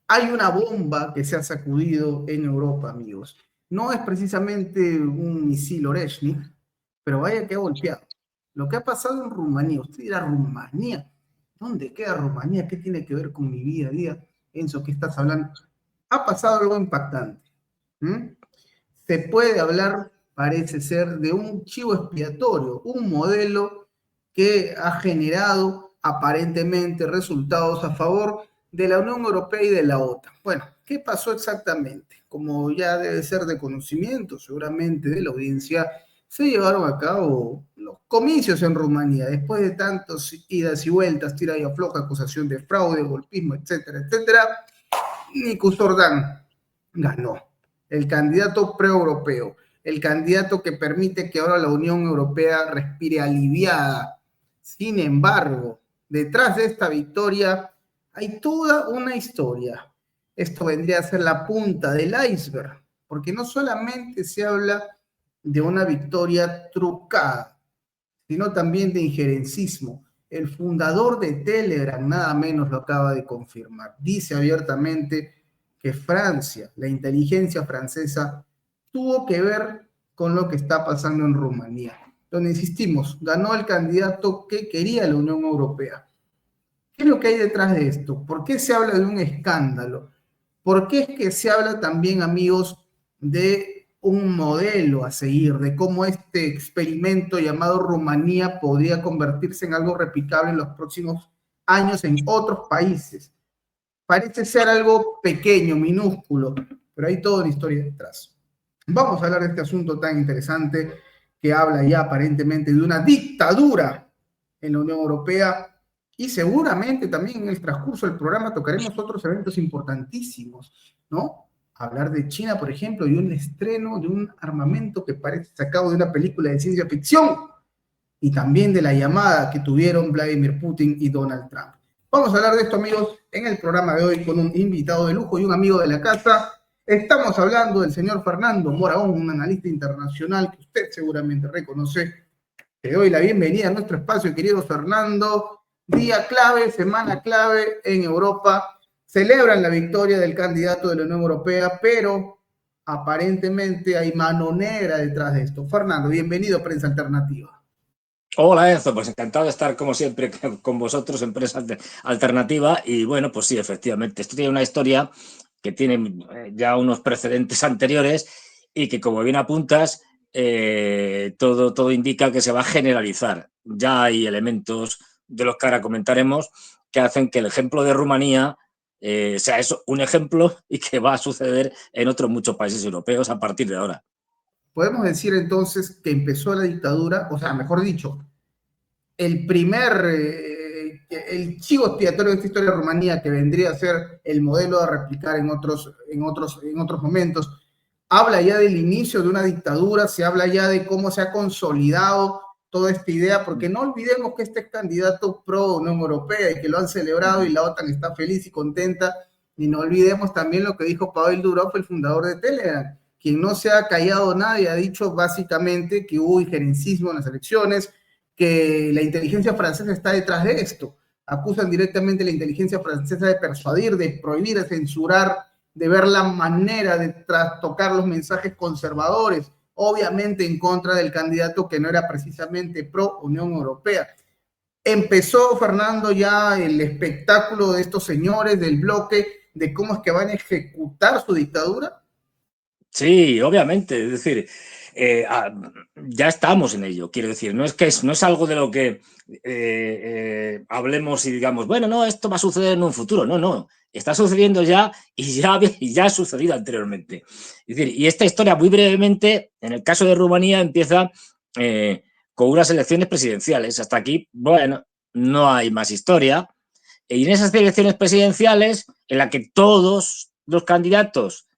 Hay una bomba que se ha sacudido en Europa, amigos. No es precisamente un misil Oreshnik, pero vaya que ha golpeado. Lo que ha pasado en Rumanía, usted dirá, Rumanía, ¿dónde queda Rumanía? ¿Qué tiene que ver con mi vida a día? Enzo, ¿qué estás hablando? Ha pasado algo impactante. ¿Mm? Se puede hablar, parece ser, de un chivo expiatorio, un modelo que ha generado aparentemente resultados a favor de la Unión Europea y de la OTAN. Bueno, ¿qué pasó exactamente? Como ya debe ser de conocimiento seguramente de la audiencia, se llevaron a cabo los comicios en Rumanía, después de tantas idas y vueltas, tira y afloja, acusación de fraude, golpismo, etcétera, etcétera. Nicu Sordán ganó, el candidato pre-europeo, el candidato que permite que ahora la Unión Europea respire aliviada. Sin embargo, detrás de esta victoria hay toda una historia. Esto vendría a ser la punta del iceberg, porque no solamente se habla de una victoria trucada, sino también de injerencismo. El fundador de Telegram nada menos lo acaba de confirmar. Dice abiertamente que Francia, la inteligencia francesa, tuvo que ver con lo que está pasando en Rumanía. Donde insistimos, ganó el candidato que quería la Unión Europea. ¿Qué es lo que hay detrás de esto? ¿Por qué se habla de un escándalo? ¿Por qué es que se habla también, amigos, de un modelo a seguir, de cómo este experimento llamado Rumanía podría convertirse en algo replicable en los próximos años en otros países? Parece ser algo pequeño, minúsculo, pero hay toda una historia detrás. Vamos a hablar de este asunto tan interesante que habla ya aparentemente de una dictadura en la Unión Europea y seguramente también en el transcurso del programa tocaremos otros eventos importantísimos, ¿no? Hablar de China, por ejemplo, y un estreno de un armamento que parece sacado de una película de ciencia ficción y también de la llamada que tuvieron Vladimir Putin y Donald Trump. Vamos a hablar de esto, amigos, en el programa de hoy con un invitado de lujo y un amigo de la casa. Estamos hablando del señor Fernando Moraón, un analista internacional que usted seguramente reconoce. Te doy la bienvenida a nuestro espacio, querido Fernando. Día clave, semana clave en Europa. Celebran la victoria del candidato de la Unión Europea, pero aparentemente hay mano negra detrás de esto. Fernando, bienvenido a Prensa Alternativa. Hola Enzo, pues encantado de estar como siempre con vosotros en Prensa Alternativa y bueno, pues sí, efectivamente, esto tiene una historia que tiene ya unos precedentes anteriores y que como bien apuntas, todo indica que se va a generalizar. Ya hay elementos de los que ahora comentaremos que hacen que el ejemplo de Rumanía sea eso, un ejemplo y que va a suceder en otros muchos países europeos a partir de ahora. Podemos decir entonces que empezó la dictadura, o sea, mejor dicho, el chivo expiatorio de esta historia de Rumanía, que vendría a ser el modelo a replicar en otros momentos, habla ya del inicio de una dictadura, se habla ya de cómo se ha consolidado toda esta idea, porque no olvidemos que este es candidato pro Unión Europea y que lo han celebrado y la OTAN está feliz y contenta, y no olvidemos también lo que dijo Pavel Durov, el fundador de Telegram, quien no se ha callado nada y ha dicho básicamente que hubo injerencismo en las elecciones, que la inteligencia francesa está detrás de esto. Acusan directamente a la inteligencia francesa de persuadir, de prohibir, de censurar, de ver la manera de trastocar los mensajes conservadores, obviamente en contra del candidato que no era precisamente pro Unión Europea. Empezó, Fernando, ya el espectáculo de estos señores del bloque de cómo es que van a ejecutar su dictadura. Sí, obviamente, es decir, ya estamos en ello, quiero decir, no es algo de lo que hablemos y digamos, bueno, no, esto va a suceder en un futuro, no, está sucediendo ya y ya ha sucedido anteriormente. Es decir, y esta historia muy brevemente, en el caso de Rumanía, empieza con unas elecciones presidenciales. Hasta aquí, bueno, no hay más historia. Y en esas elecciones presidenciales, en la que todos los candidatos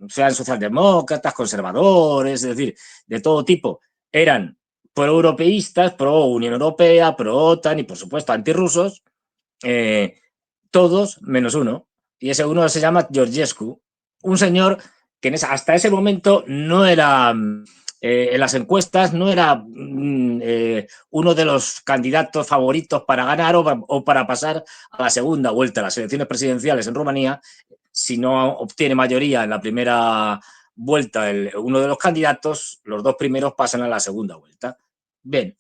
sean socialdemócratas, conservadores, es decir, de todo tipo, eran pro-europeístas, pro-Unión Europea, pro-OTAN y, por supuesto, antirrusos, todos menos uno. Y ese uno se llama Georgescu, un señor que hasta ese momento no era, en las encuestas, no era uno de los candidatos favoritos para ganar o para pasar a la segunda vuelta. Las elecciones presidenciales en Rumanía si no obtiene mayoría en la primera vuelta uno de los candidatos, los dos primeros pasan a la segunda vuelta. Bien.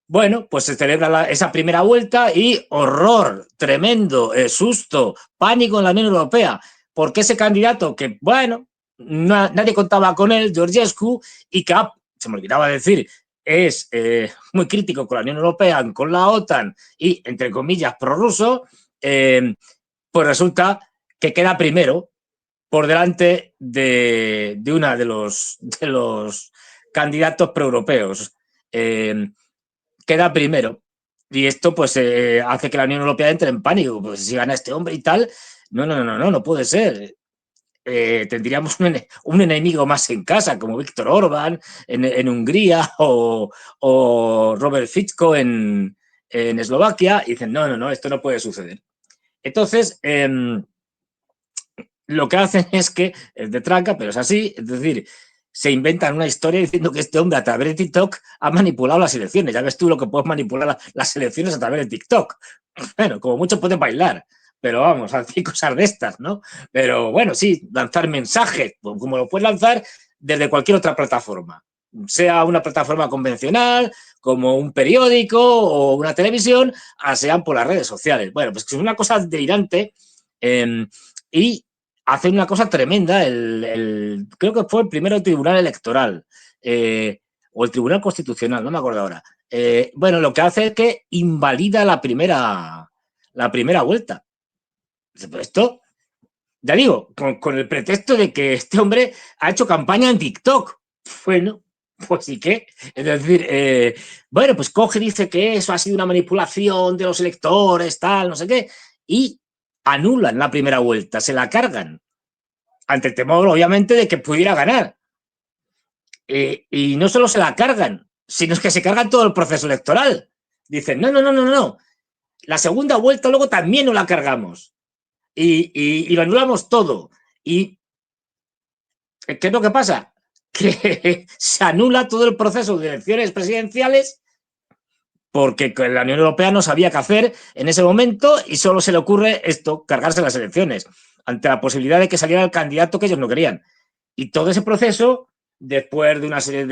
Bueno, pues se celebra esa primera vuelta y horror, tremendo, susto, pánico en la Unión Europea, porque ese candidato que, bueno, nadie contaba con él, Georgescu, y que, se me olvidaba decir, es muy crítico con la Unión Europea, con la OTAN y, entre comillas, prorruso, pues resulta que queda primero por delante de una de los candidatos proeuropeos. Queda primero. Y esto pues hace que la Unión Europea entre en pánico. Pues si gana este hombre y tal, no puede ser. Tendríamos un enemigo más en casa, como Víctor Orbán en Hungría o Robert Fico en Eslovaquia, y dicen, no, esto no puede suceder. Entonces, lo que hacen es que, es de tranca, pero es así, es decir, se inventan una historia diciendo que este hombre a través de TikTok ha manipulado las elecciones. Ya ves tú lo que puedes manipular las elecciones a través de TikTok. Bueno, como mucho pueden bailar, pero vamos, hacer cosas de estas, ¿no? Pero bueno, sí, lanzar mensajes, como lo puedes lanzar desde cualquier otra plataforma, sea una plataforma convencional, como un periódico o una televisión, sean por las redes sociales. Bueno, pues es una cosa delirante y hace una cosa tremenda, creo que fue el primero Tribunal Electoral o el Tribunal Constitucional, no me acuerdo ahora. Bueno, lo que hace es que invalida la primera vuelta. Esto, ya digo, con el pretexto de que este hombre ha hecho campaña en TikTok. Bueno, pues sí que, es decir, bueno, pues coge y dice que eso ha sido una manipulación de los electores, tal, no sé qué, y anulan la primera vuelta, se la cargan, ante el temor, obviamente, de que pudiera ganar. Y no solo se la cargan, sino que se cargan todo el proceso electoral. Dicen, no. La segunda vuelta luego también nos la cargamos. Y lo anulamos todo. ¿Y qué es lo que pasa? Que se anula todo el proceso de elecciones presidenciales porque la Unión Europea no sabía qué hacer en ese momento y solo se le ocurre esto, cargarse las elecciones, ante la posibilidad de que saliera el candidato que ellos no querían. Y todo ese proceso, después de una serie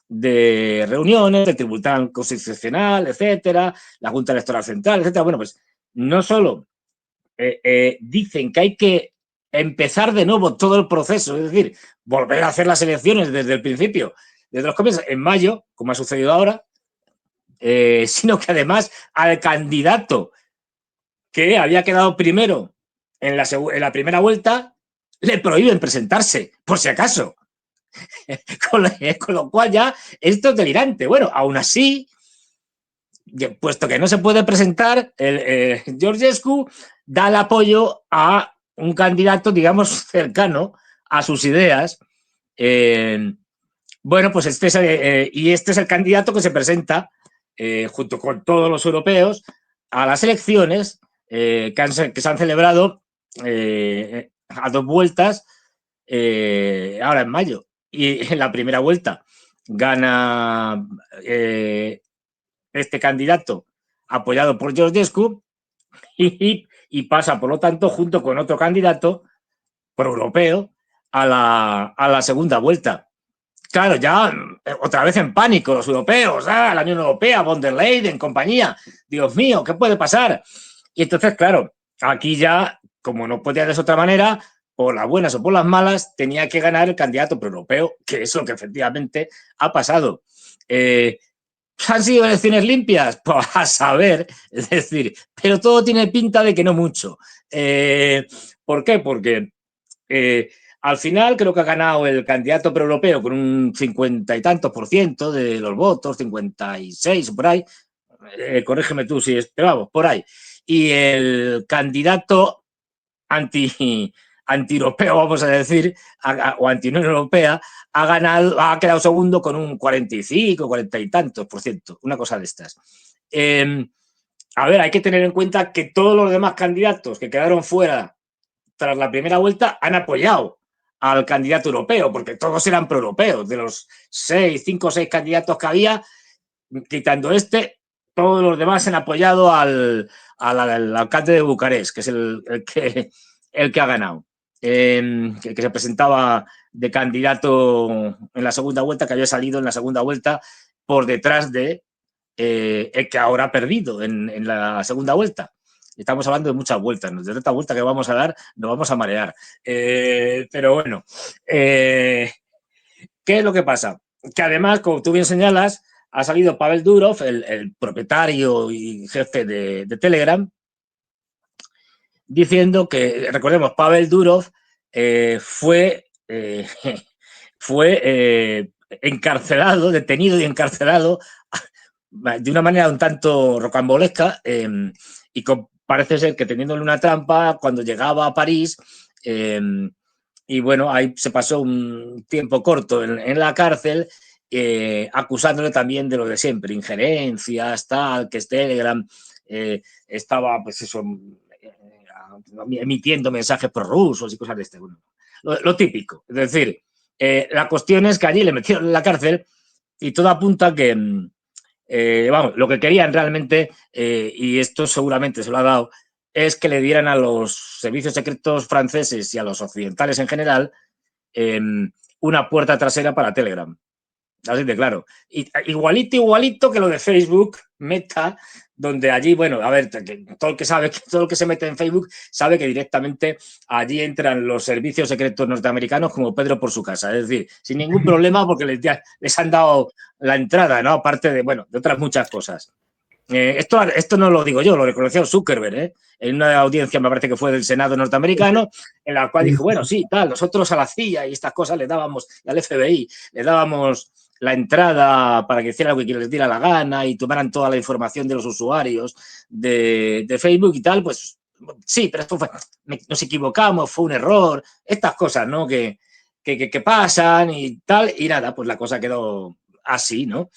de reuniones, del Tribunal Constitucional, etcétera, la Junta Electoral Central, etcétera, bueno, pues no solo dicen que hay que empezar de nuevo todo el proceso, es decir, volver a hacer las elecciones desde el principio, desde los comienzos, en mayo, como ha sucedido ahora, sino que además al candidato que había quedado primero en la primera vuelta le prohíben presentarse, por si acaso. con lo cual ya esto es delirante. Bueno, aún así, puesto que no se puede presentar, Georgescu da el apoyo a un candidato, digamos, cercano a sus ideas. Bueno, pues este es el candidato que se presenta junto con todos los europeos a las elecciones que se han celebrado a dos vueltas ahora en mayo. Y en la primera vuelta gana este candidato apoyado por Georgescu y pasa, por lo tanto, junto con otro candidato pro-europeo a la segunda vuelta. Claro, ya otra vez en pánico los europeos, la Unión Europea, von der Leyen, compañía. Dios mío, ¿qué puede pasar? Y entonces, claro, aquí ya, como no podía de otra manera, por las buenas o por las malas, tenía que ganar el candidato pro-europeo, que es lo que efectivamente ha pasado. ¿Han sido elecciones limpias? Pues a saber, es decir, pero todo tiene pinta de que no mucho. ¿Por qué? Porque al final creo que ha ganado el candidato proeuropeo con un 50 y tantos % de los votos, 56 o por ahí. Corrígeme tú si es, pero vamos, por ahí. Y el candidato anti-europeo, vamos a decir, o anti-Unión Europea, ha quedado segundo con un 45, 40 y tantos %, una cosa de estas. A ver, hay que tener en cuenta que todos los demás candidatos que quedaron fuera tras la primera vuelta han apoyado al candidato europeo, porque todos eran proeuropeos. De los 5 o 6 candidatos que había, quitando este, todos los demás han apoyado al alcalde de Bucarest, que es el que ha ganado, que se presentaba de candidato en la segunda vuelta, que había salido en la segunda vuelta por detrás de el que ahora ha perdido en la segunda vuelta. Estamos hablando de muchas vueltas, de esta vuelta que vamos a dar nos vamos a marear. Pero bueno, ¿qué es lo que pasa? Que además, como tú bien señalas, ha salido Pavel Durov, el propietario y jefe de Telegram, diciendo que, recordemos, Pavel Durov fue encarcelado, detenido y encarcelado de una manera un tanto rocambolesca y parece ser que teniéndole una trampa cuando llegaba a París y bueno, ahí se pasó un tiempo corto en la cárcel acusándole también de lo de siempre, injerencias, tal, que es Telegram estaba pues eso emitiendo mensajes prorrusos y cosas de este. Bueno, lo típico, es decir, la cuestión es que allí le metieron en la cárcel y todo apunta que vamos, lo que querían realmente, y esto seguramente se lo ha dado, es que le dieran a los servicios secretos franceses y a los occidentales en general una puerta trasera para Telegram. Así de claro. Igualito que lo de Facebook, Meta, donde allí, bueno, a ver, todo el que sabe, todo el que se mete en Facebook sabe que directamente allí entran los servicios secretos norteamericanos como Pedro por su casa. Es decir, sin ningún problema porque les han dado la entrada, ¿no? Aparte de, bueno, de otras muchas cosas. Esto no lo digo yo, lo reconoció Zuckerberg, en una audiencia, me parece que fue del Senado norteamericano, en la cual dijo, bueno, sí, tal, nosotros a la CIA y estas cosas le dábamos, y al FBI, le dábamos la entrada para que hiciera lo que les diera la gana y tomaran toda la información de los usuarios de Facebook y tal, pues sí, pero esto fue, nos equivocamos, fue un error, estas cosas, ¿no? Que pasan y tal, y nada, pues la cosa quedó así, ¿no?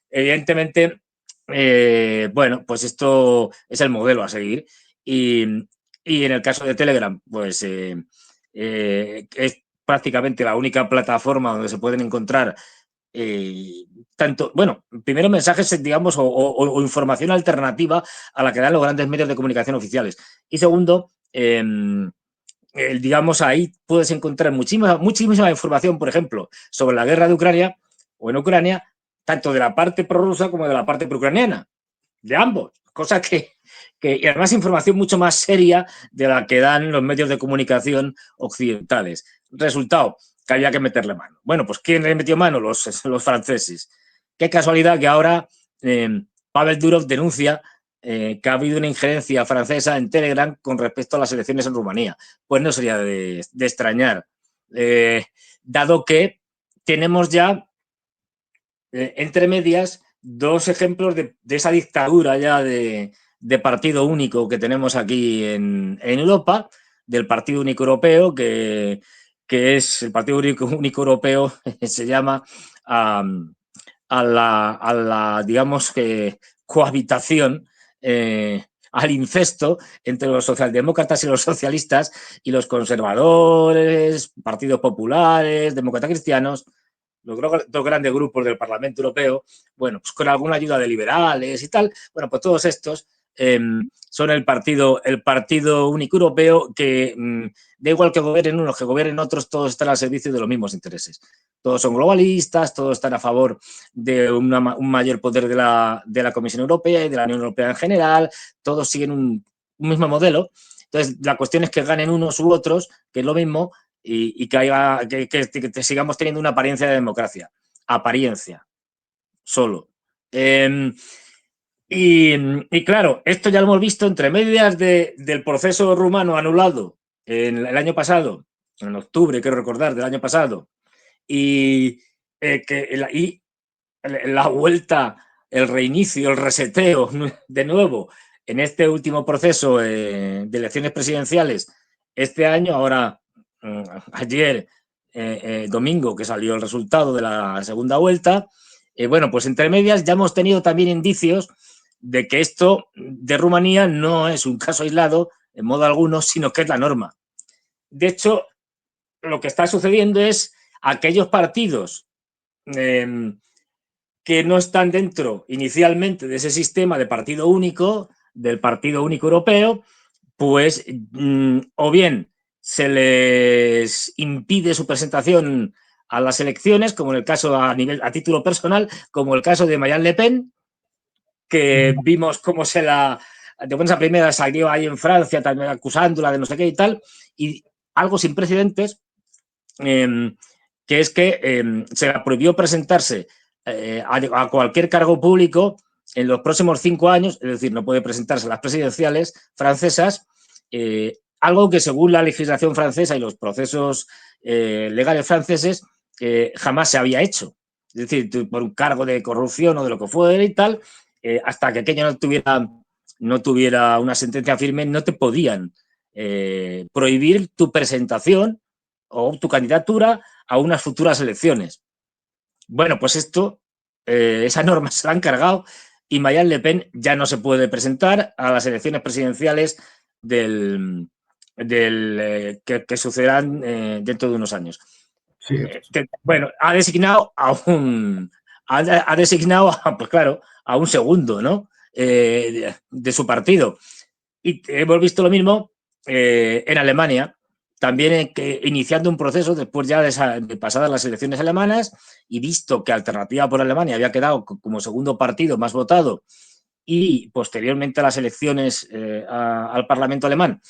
Evidentemente, bueno, pues esto es el modelo a seguir y en el caso de Telegram, pues es prácticamente la única plataforma donde se pueden encontrar tanto, bueno, primero mensajes, digamos, o información alternativa a la que dan los grandes medios de comunicación oficiales. Y segundo, digamos, ahí puedes encontrar muchísima información, por ejemplo, sobre la guerra de Ucrania o en Ucrania, tanto de la parte prorrusa como de la parte procraniana, de ambos, cosa y además información mucho más seria de la que dan los medios de comunicación occidentales. Resultado, que había que meterle mano. Bueno, pues ¿quién le metió mano? Los franceses. Qué casualidad que ahora Pavel Durov denuncia que ha habido una injerencia francesa en Telegram con respecto a las elecciones en Rumanía. Pues no sería de extrañar, dado que tenemos ya entre medias dos ejemplos de esa dictadura ya de partido único que tenemos aquí en Europa, del Partido Único Europeo, que es el Partido Único Europeo, se llama a la digamos, que cohabitación, al incesto entre los socialdemócratas y los socialistas y los conservadores, partidos populares, demócratas cristianos, los dos grandes grupos del Parlamento Europeo, bueno, pues con alguna ayuda de liberales y tal, bueno, pues todos estos son el partido Único Europeo que da igual que gobiernen unos, que gobiernen otros, todos están al servicio de los mismos intereses. Todos son globalistas, todos están a favor de un mayor poder de la Comisión Europea y de la Unión Europea en general, todos siguen un mismo modelo. Entonces, la cuestión es que ganen unos u otros, que es lo mismo, y que sigamos teniendo una apariencia de democracia. Apariencia, solo. Y claro, esto ya lo hemos visto entre medias del proceso rumano anulado el año pasado, en octubre, quiero recordar, del año pasado, y la vuelta, el reinicio, el reseteo de nuevo en este último proceso de elecciones presidenciales este año, ahora ayer, domingo, que salió el resultado de la segunda vuelta, bueno, pues entre medias ya hemos tenido también indicios de que esto de Rumanía no es un caso aislado en modo alguno, sino que es la norma. De hecho, lo que está sucediendo es aquellos partidos que no están dentro inicialmente de ese sistema de partido único, del partido único europeo, pues o bien se les impide su presentación a las elecciones, como en el caso a título personal, como el caso de Marine Le Pen, que vimos cómo de buenas a primeras salió ahí en Francia también acusándola de no sé qué y tal, y algo sin precedentes, que es que se le prohibió presentarse a cualquier cargo público en los próximos 5 años, es decir, no puede presentarse a las presidenciales francesas, algo que según la legislación francesa y los procesos legales franceses jamás se había hecho. Es decir, por un cargo de corrupción o de lo que fuera y tal, hasta que aquello no tuviera una sentencia firme, no te podían prohibir tu presentación o tu candidatura a unas futuras elecciones. Bueno, pues esa norma se la han cargado y Marine Le Pen ya no se puede presentar a las elecciones presidenciales que sucederán dentro de unos años. Sí. Bueno, ha designado pues claro, a un segundo, ¿no? De su partido. Y hemos visto lo mismo en Alemania, también iniciando un proceso después ya de pasadas las elecciones alemanas y visto que Alternativa por Alemania había quedado como segundo partido más votado y posteriormente a las elecciones al Parlamento alemán,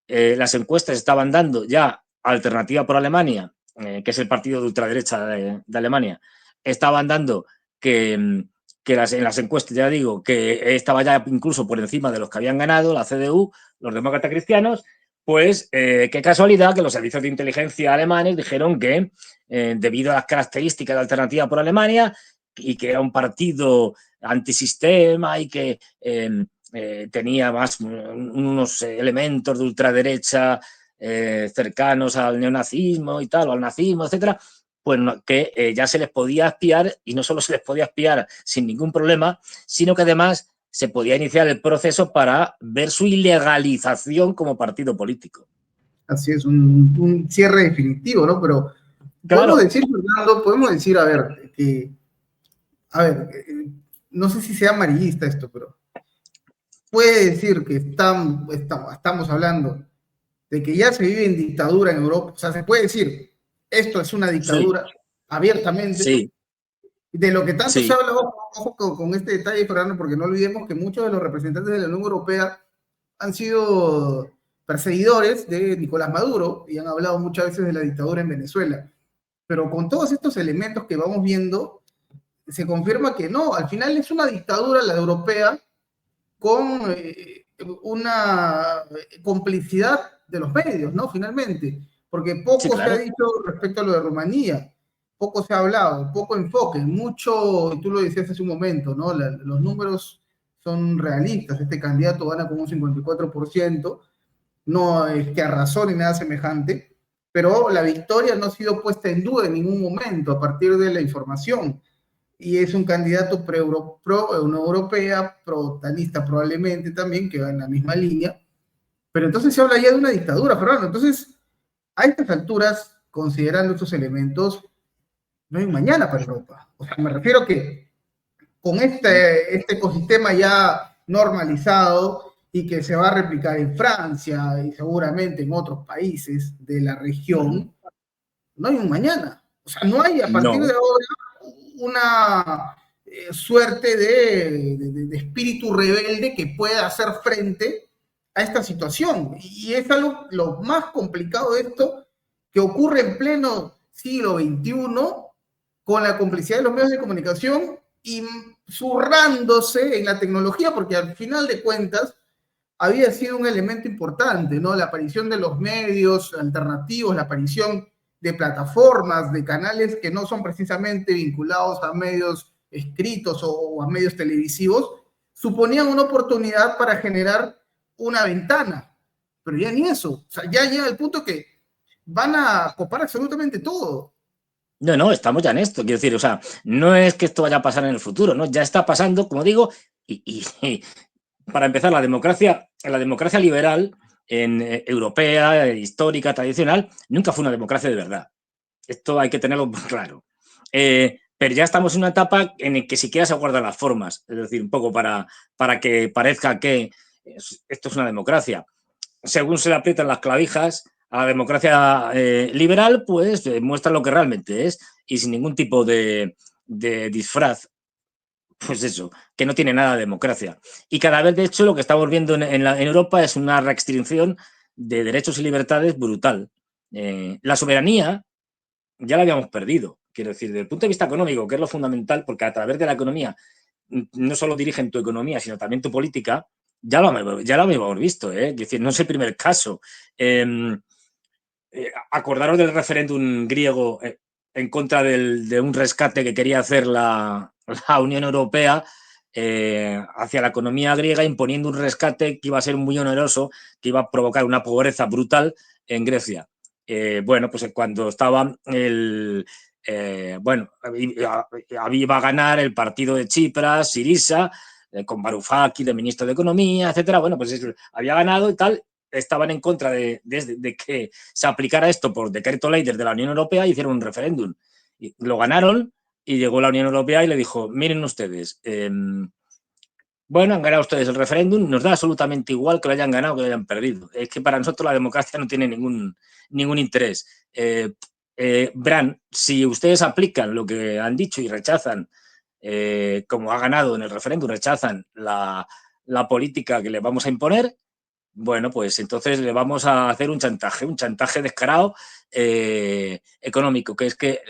las encuestas estaban dando ya Alternativa por Alemania, que es el partido de ultraderecha de Alemania, estaban dando que en las encuestas, ya digo, que estaba ya incluso por encima de los que habían ganado, la CDU, los demócratas cristianos, pues qué casualidad que los servicios de inteligencia alemanes dijeron que debido a las características de Alternativa por Alemania y que era un partido antisistema y que tenía más unos elementos de ultraderecha cercanos al neonazismo y tal, o al nazismo, etcétera, pues que ya se les podía espiar, y no solo se les podía espiar sin ningún problema, sino que además se podía iniciar el proceso para ver su ilegalización como partido político. Así es, un cierre definitivo, ¿no? Pero claro. podemos decir, a ver, no sé si sea amarillista esto, pero puede decir que estamos hablando de que ya se vive en dictadura en Europa. O sea, se puede decir, esto es una dictadura abiertamente. Sí. De lo que tanto se habla, ojo con este detalle, Fernando, porque no olvidemos que muchos de los representantes de la Unión Europea han sido perseguidores de Nicolás Maduro y han hablado muchas veces de la dictadura en Venezuela. Pero con todos estos elementos que vamos viendo, se confirma que no, al final es una dictadura la europea con una complicidad de los medios, ¿no? Finalmente, porque poco se ha dicho respecto a lo de Rumanía, poco se ha hablado, poco enfoque, mucho, y tú lo decías hace un momento, ¿no? Los números son realistas, este candidato gana con un 54%, no es que arrasó ni nada semejante, pero la victoria no ha sido puesta en duda en ningún momento a partir de la información. Y es un candidato pro-Unión Europea, pro-talista probablemente también, que va en la misma línea. Pero entonces se habla ya de una dictadura, Fernando. Entonces, a estas alturas, considerando estos elementos, no hay mañana para Europa. O sea, me refiero que con este ecosistema ya normalizado y que se va a replicar en Francia y seguramente en otros países de la región, no hay un mañana. O sea, no hay a partir de ahora una suerte de espíritu rebelde que pueda hacer frente a esta situación. Y es algo lo más complicado de esto, que ocurre en pleno siglo XXI, con la complicidad de los medios de comunicación y zurrándose en la tecnología, porque al final de cuentas había sido un elemento importante, ¿no? La aparición de los medios alternativos, la aparición de plataformas, de canales que no son precisamente vinculados a medios escritos o a medios televisivos, suponían una oportunidad para generar una ventana. Pero ya ni eso. O sea, ya llega el punto que van a copar absolutamente todo. No, estamos ya en esto. Quiero decir, o sea, no es que esto vaya a pasar en el futuro, ¿no? Ya está pasando, como digo, y para empezar, la democracia liberal europea, histórica, tradicional, nunca fue una democracia de verdad. Esto hay que tenerlo claro. pero ya estamos en una etapa en la que siquiera se guardan las formas, es decir, un poco para que parezca que esto es una democracia. Según se le aprietan las clavijas a la democracia liberal, pues muestra lo que realmente es y sin ningún tipo de disfraz. Pues eso, que no tiene nada de democracia. Y cada vez, de hecho, lo que estamos viendo en Europa es una restricción de derechos y libertades brutal. La soberanía ya la habíamos perdido, quiero decir, desde el punto de vista económico, que es lo fundamental, porque a través de la economía no solo dirigen tu economía, sino también tu política, ya lo habíamos visto, ¿eh? Es decir, no es el primer caso. Acordaros del referéndum griego en contra de un rescate que quería hacer la Unión Europea hacia la economía griega, imponiendo un rescate que iba a ser muy oneroso, que iba a provocar una pobreza brutal en Grecia. Bueno, pues cuando estaba bueno, iba a ganar el partido de Tsipras, Syriza, con Varoufakis de ministro de Economía, etcétera. Bueno, pues había ganado y tal. Estaban en contra de que se aplicara esto por decreto ley desde la Unión Europea y hicieron un referéndum. Y lo ganaron y llegó la Unión Europea y le dijo, miren ustedes, bueno, han ganado ustedes el referéndum, nos da absolutamente igual que lo hayan ganado o que lo hayan perdido. Es que para nosotros la democracia no tiene ningún interés. Bran, si ustedes aplican lo que han dicho y rechazan, como ha ganado en el referéndum, rechazan la política que le vamos a imponer, bueno, pues entonces le vamos a hacer un chantaje descarado económico, que es que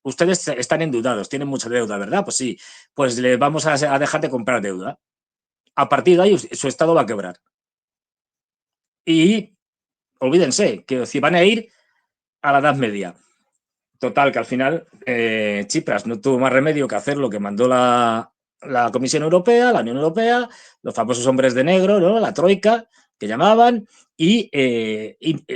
ustedes están endeudados, tienen mucha deuda, ¿verdad? Pues sí, pues les vamos a dejar de comprar deuda. A partir de ahí su Estado va a quebrar. Y olvídense, que si van a ir a la Edad Media. Total, que al final Tsipras no tuvo más remedio que hacer lo que mandó la Comisión Europea, la Unión Europea, los famosos hombres de negro, ¿no? La troika, que llamaban, y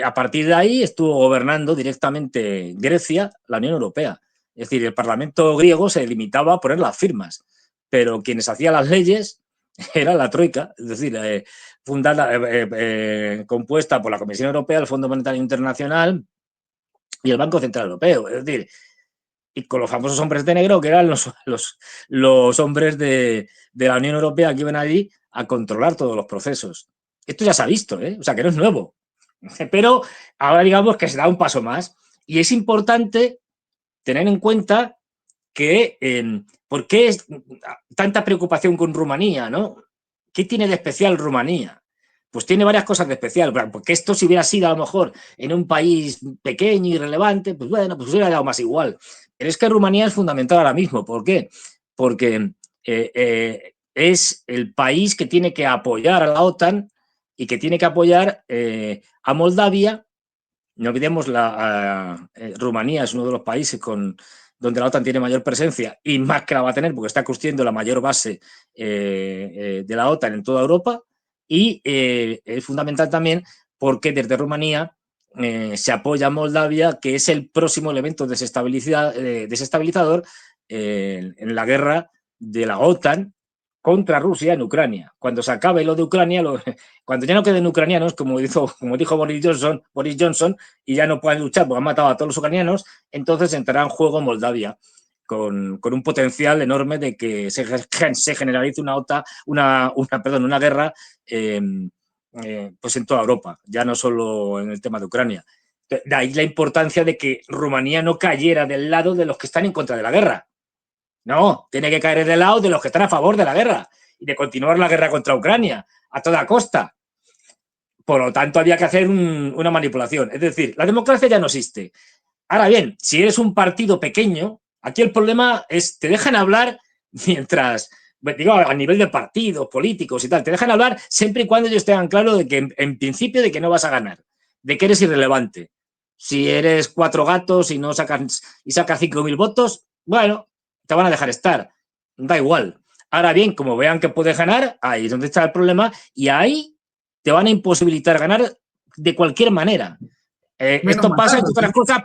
a partir de ahí estuvo gobernando directamente Grecia, la Unión Europea. Es decir, el Parlamento griego se limitaba a poner las firmas, pero quienes hacían las leyes era la troika, es decir, fundada, compuesta por la Comisión Europea, el Fondo Monetario Internacional y el Banco Central Europeo. Es decir, y con los famosos hombres de negro, que eran los hombres de la Unión Europea que iban allí a controlar todos los procesos. Esto ya se ha visto, ¿eh? O sea, que no es nuevo. Pero ahora digamos que se da un paso más. Y es importante tener en cuenta que, ¿por qué es tanta preocupación con Rumanía, no? ¿Qué tiene de especial Rumanía? Pues tiene varias cosas de especial, porque esto si hubiera sido a lo mejor en un país pequeño y irrelevante, pues bueno, pues hubiera dado más igual. Pero es que Rumanía es fundamental ahora mismo. ¿Por qué? Porque es el país que tiene que apoyar a la OTAN y que tiene que apoyar a Moldavia. No olvidemos, Rumanía es uno de los países donde la OTAN tiene mayor presencia y más que la va a tener porque está construyendo la mayor base de la OTAN en toda Europa. Y es fundamental también porque desde Rumanía se apoya a Moldavia, que es el próximo elemento desestabilizador en la guerra de la OTAN contra Rusia en Ucrania. Cuando se acabe lo de Ucrania, cuando ya no queden ucranianos, como dijo Boris Johnson, y ya no puedan luchar porque han matado a todos los ucranianos, entonces entrará en juego Moldavia con un potencial enorme de que se generalice una guerra pues en toda Europa, ya no solo en el tema de Ucrania. De ahí la importancia de que Rumanía no cayera del lado de los que están en contra de la guerra. No, tiene que caer del lado de los que están a favor de la guerra y de continuar la guerra contra Ucrania a toda costa. Por lo tanto, había que hacer una manipulación. Es decir, la democracia ya no existe. Ahora bien, si eres un partido pequeño, aquí el problema es te dejan hablar mientras, digo, a nivel de partidos, políticos y tal, te dejan hablar siempre y cuando ellos tengan claro de que, en principio, de que no vas a ganar, de que eres irrelevante. Si eres 4 gatos y no sacas 5.000 votos, bueno, te van a dejar estar. Da igual. Ahora bien, como vean que puedes ganar, ahí es donde está el problema y ahí te van a imposibilitar ganar de cualquier manera. Esto pasa, entre otras cosas,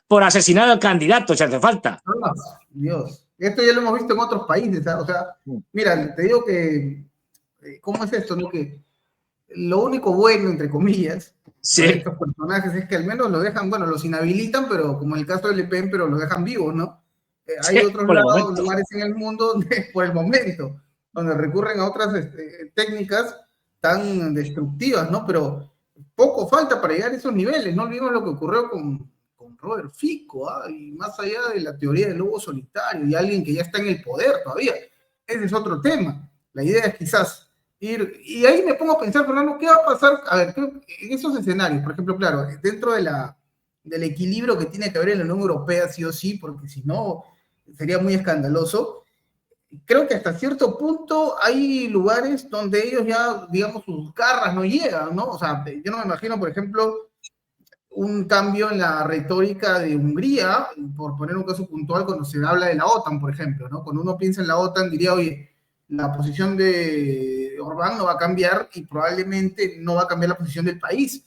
por asesinar al candidato, si hace falta. Oh, Dios. Esto ya lo hemos visto en otros países. O sea, mira, te digo que, ¿cómo es esto? ¿No? Que lo único bueno, entre comillas, sí, de estos personajes es que al menos lo dejan, bueno, los inhabilitan, pero como en el caso de Le Pen, pero lo dejan vivos, ¿no? Hay Sí, otros por el lados, momento. lugares en el mundo donde, por el momento, donde recurren a otras técnicas tan destructivas, ¿no? Pero poco falta para llegar a esos niveles. No olvidemos lo que ocurrió con Robert Fico, ¿ah? Y más allá de la teoría del lobo solitario y alguien que ya está en el poder todavía. Ese es otro tema. La idea es quizás ir, y ahí me pongo a pensar, Fernando, ¿qué va a pasar? A ver, en esos escenarios, por ejemplo, claro, dentro del equilibrio que tiene que haber en la Unión Europea, sí o sí, porque si no sería muy escandaloso. Creo que hasta cierto punto hay lugares donde ellos ya, digamos, sus garras no llegan, ¿no? O sea, yo no me imagino, por ejemplo, un cambio en la retórica de Hungría, por poner un caso puntual, cuando se habla de la OTAN, por ejemplo, ¿no? Cuando uno piensa en la OTAN, diría, oye, la posición de Orbán no va a cambiar y probablemente no va a cambiar la posición del país.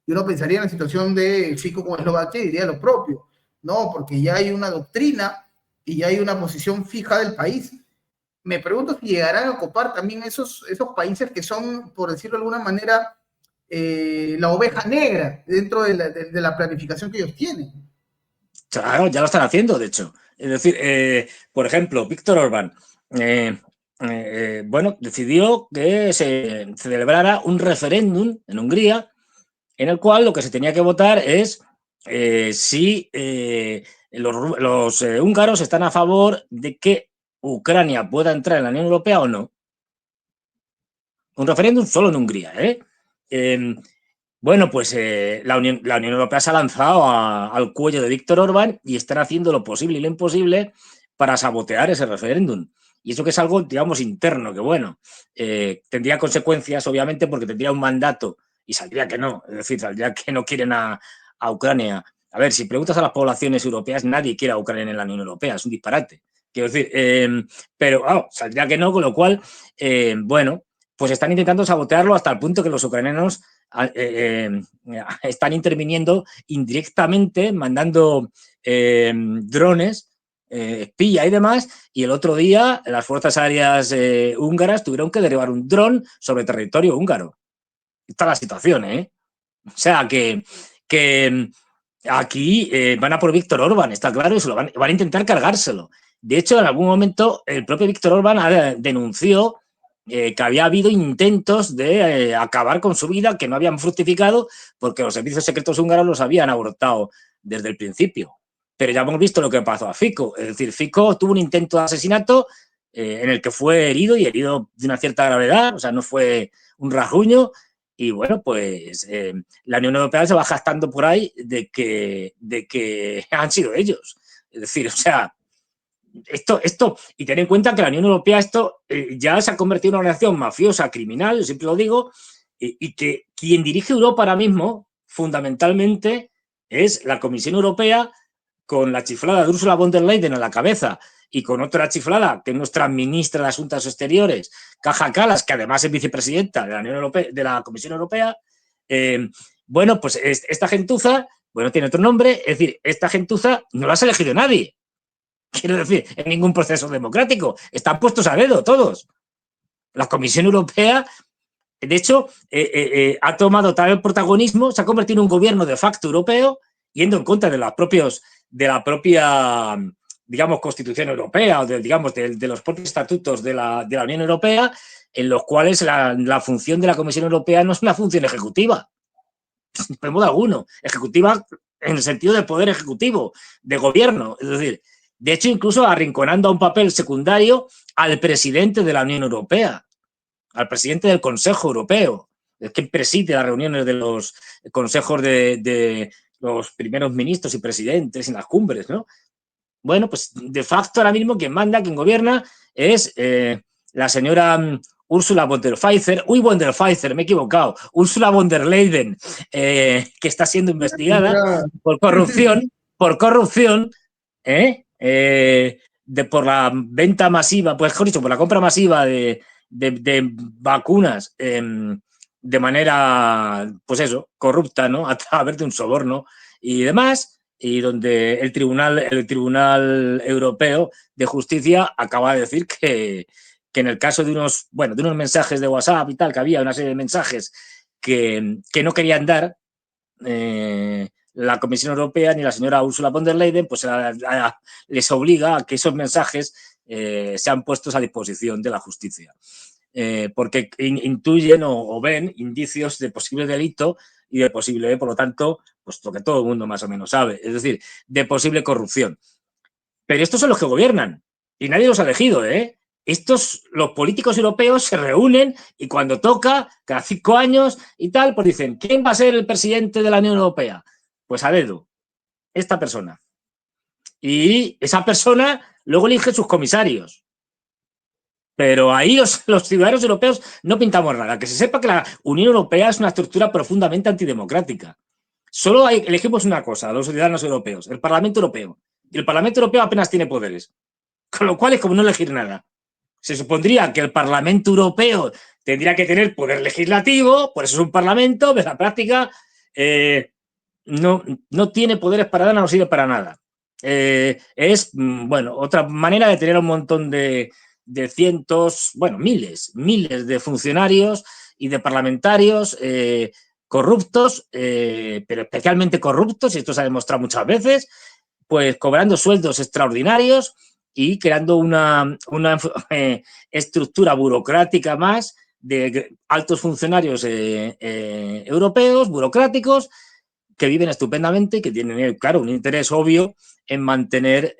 Y uno pensaría en la situación de Fico con Eslovaquia y diría lo propio. No, porque ya hay una doctrina y ya hay una posición fija del país. Me pregunto si llegarán a ocupar también esos países que son, por decirlo de alguna manera, la oveja negra dentro de la planificación que ellos tienen. Claro, ya lo están haciendo, de hecho. Es decir, por ejemplo, Víctor Orbán, bueno, decidió que se celebrara un referéndum en Hungría en el cual lo que se tenía que votar es si los húngaros están a favor de que Ucrania pueda entrar en la Unión Europea o no. Un referéndum solo en Hungría, ¿eh? Bueno, pues la Unión Europea se ha lanzado al cuello de Víctor Orbán y están haciendo lo posible y lo imposible para sabotear ese referéndum. Y eso que es algo, digamos, interno, que bueno, tendría consecuencias, obviamente, porque tendría un mandato y saldría que no, es decir, saldría que no quieren a Ucrania. A ver, si preguntas a las poblaciones europeas, nadie quiere a Ucrania en la Unión Europea, es un disparate. Quiero decir, pero saldría que no, con lo cual, bueno, pues están intentando sabotearlo hasta el punto que los ucranianos están interviniendo indirectamente, mandando drones, espía y demás, y el otro día las fuerzas aéreas húngaras tuvieron que derribar un dron sobre territorio húngaro. Esta es la situación, ¿eh? O sea, que aquí van a por Víctor Orbán, está claro, y van a intentar cargárselo. De hecho, en algún momento el propio Víctor Orbán denunció que había habido intentos de acabar con su vida que no habían fructificado porque los servicios secretos húngaros los habían abortado desde el principio. Pero ya hemos visto lo que pasó a Fico. Es decir, Fico tuvo un intento de asesinato en el que fue herido y herido de una cierta gravedad, o sea, no fue un rasguño. Y bueno, pues la Unión Europea se va jactando por ahí de que han sido ellos. Es decir, o sea, y ten en cuenta que la Unión Europea ya se ha convertido en una nación mafiosa, criminal, yo siempre lo digo, y que quien dirige Europa ahora mismo, fundamentalmente, es la Comisión Europea con la chiflada de Ursula von der Leyen a la cabeza y con otra chiflada que es nuestra ministra de Asuntos Exteriores, Kaja Kallas, que además es vicepresidenta de la Unión Europea, de la Comisión Europea. Bueno, pues esta gentuza, bueno, tiene otro nombre, es decir, esta gentuza no la has elegido nadie. Quiero decir, en ningún proceso democrático. Están puestos a dedo todos. La Comisión Europea, de hecho, ha tomado tal el protagonismo, se ha convertido en un gobierno de facto europeo, yendo en contra de la propia, digamos, Constitución Europea o de los propios estatutos de la Unión Europea, en los cuales la función de la Comisión Europea no es una función ejecutiva, de modo alguno, ejecutiva en el sentido de poder ejecutivo, de gobierno, es decir, de hecho, incluso arrinconando a un papel secundario al presidente de la Unión Europea, al presidente del Consejo Europeo, el que preside las reuniones de los consejos de los primeros ministros y presidentes en las cumbres, ¿no? Bueno, pues de facto ahora mismo quien manda, quien gobierna es la señora Ursula von der Leyen, me he equivocado, Ursula von der Leyen, que está siendo investigada por corrupción, por la venta masiva, pues mejor dicho, por la compra masiva de vacunas de manera, pues eso, corrupta, ¿no? A través de un soborno y demás, y donde el Tribunal Europeo de Justicia acaba de decir que en el caso de unos mensajes de WhatsApp y tal, que había una serie de mensajes que no querían dar, la Comisión Europea ni la señora Ursula von der Leyen pues les obliga a que esos mensajes sean puestos a disposición de la justicia. Porque intuyen o ven indicios de posible delito y de posible, por lo tanto, pues lo que todo el mundo más o menos sabe, es decir, de posible corrupción. Pero estos son los que gobiernan y nadie los ha elegido, ¿eh? Los políticos europeos se reúnen y cuando toca, cada 5 años y tal, pues dicen, ¿quién va a ser el presidente de la Unión Europea? Pues a dedo, esta persona. Y esa persona luego elige sus comisarios. Pero ahí los ciudadanos europeos no pintamos nada. Que se sepa que la Unión Europea es una estructura profundamente antidemocrática. Solo elegimos una cosa, los ciudadanos europeos, el Parlamento Europeo. Y el Parlamento Europeo apenas tiene poderes. Con lo cual es como no elegir nada. Se supondría que el Parlamento Europeo tendría que tener poder legislativo, por eso es un parlamento, pero en la práctica no tiene poderes para nada, no sirve para nada. Es, bueno, otra manera de tener un montón de cientos, bueno, miles de funcionarios y de parlamentarios corruptos, pero especialmente corruptos, y esto se ha demostrado muchas veces, pues cobrando sueldos extraordinarios y creando una estructura burocrática más de altos funcionarios europeos, burocráticos, que viven estupendamente y que tienen, claro, un interés obvio en mantener,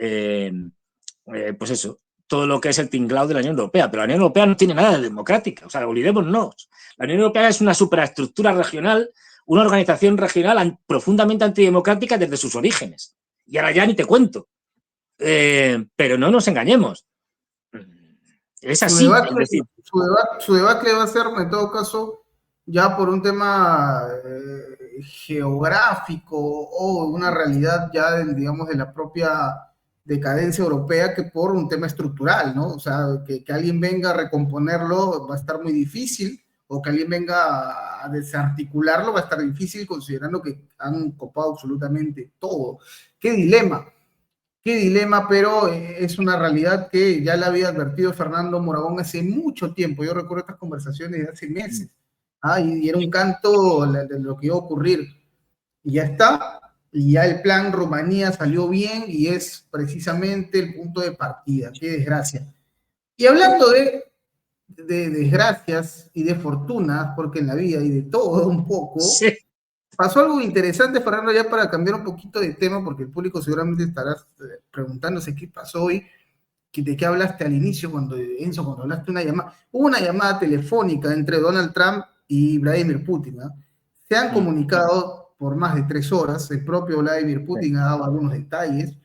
pues eso, todo lo que es el tinglado de la Unión Europea. Pero la Unión Europea no tiene nada de democrática, o sea, olvidémonos. La Unión Europea es una superestructura regional, una organización regional profundamente antidemocrática desde sus orígenes. Y ahora ya ni te cuento. Pero no nos engañemos. Es así. Su debacle va a ser, en todo caso, ya por un tema geográfico o una realidad ya, digamos, de la propia decadencia europea que por un tema estructural, ¿no? O sea, que alguien venga a recomponerlo va a estar muy difícil, o que alguien venga a desarticularlo va a estar difícil, considerando que han copado absolutamente todo. ¡Qué dilema! Qué dilema, pero es una realidad que ya le había advertido Fernando Moragón hace mucho tiempo. Yo recuerdo estas conversaciones de hace meses. Y era un canto de lo que iba a ocurrir. Y ya está. Y ya el plan Rumanía salió bien y es precisamente el punto de partida. Qué desgracia. Y hablando de desgracias y de fortunas, porque en la vida y de todo un poco, sí. Pasó algo interesante, Fernando, ya para cambiar un poquito de tema, porque el público seguramente estará preguntándose qué pasó hoy, de qué hablaste al inicio, cuando hablaste una llamada. Hubo una llamada telefónica entre Donald Trump y Vladimir Putin, ¿no? Se han comunicado por más de 3 horas, el propio Vladimir Putin ha dado algunos detalles.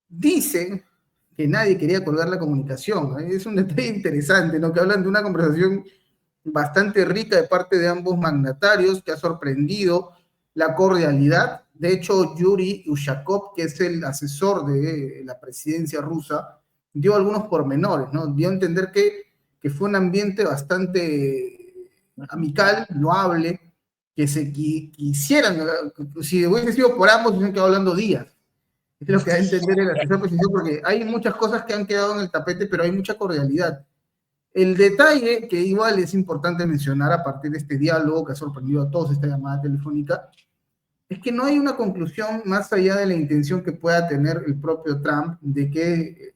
Dicen que nadie quería colgar la comunicación, ¿no? Es un detalle interesante, ¿no? Que hablan de una conversación bastante rica de parte de ambos mandatarios, que ha sorprendido la cordialidad. De hecho, Yuri Ushakov, que es el asesor de la presidencia rusa, dio algunos pormenores, ¿no? Dio a entender que fue un ambiente bastante amical, loable, que se quisieran, si hubiese sido por ambos, se hubiesen quedado hablando días. Es lo que da a entender el asesor presidencial, porque hay muchas cosas que han quedado en el tapete, pero hay mucha cordialidad. El detalle que igual es importante mencionar a partir de este diálogo que ha sorprendido a todos, esta llamada telefónica, es que no hay una conclusión más allá de la intención que pueda tener el propio Trump de que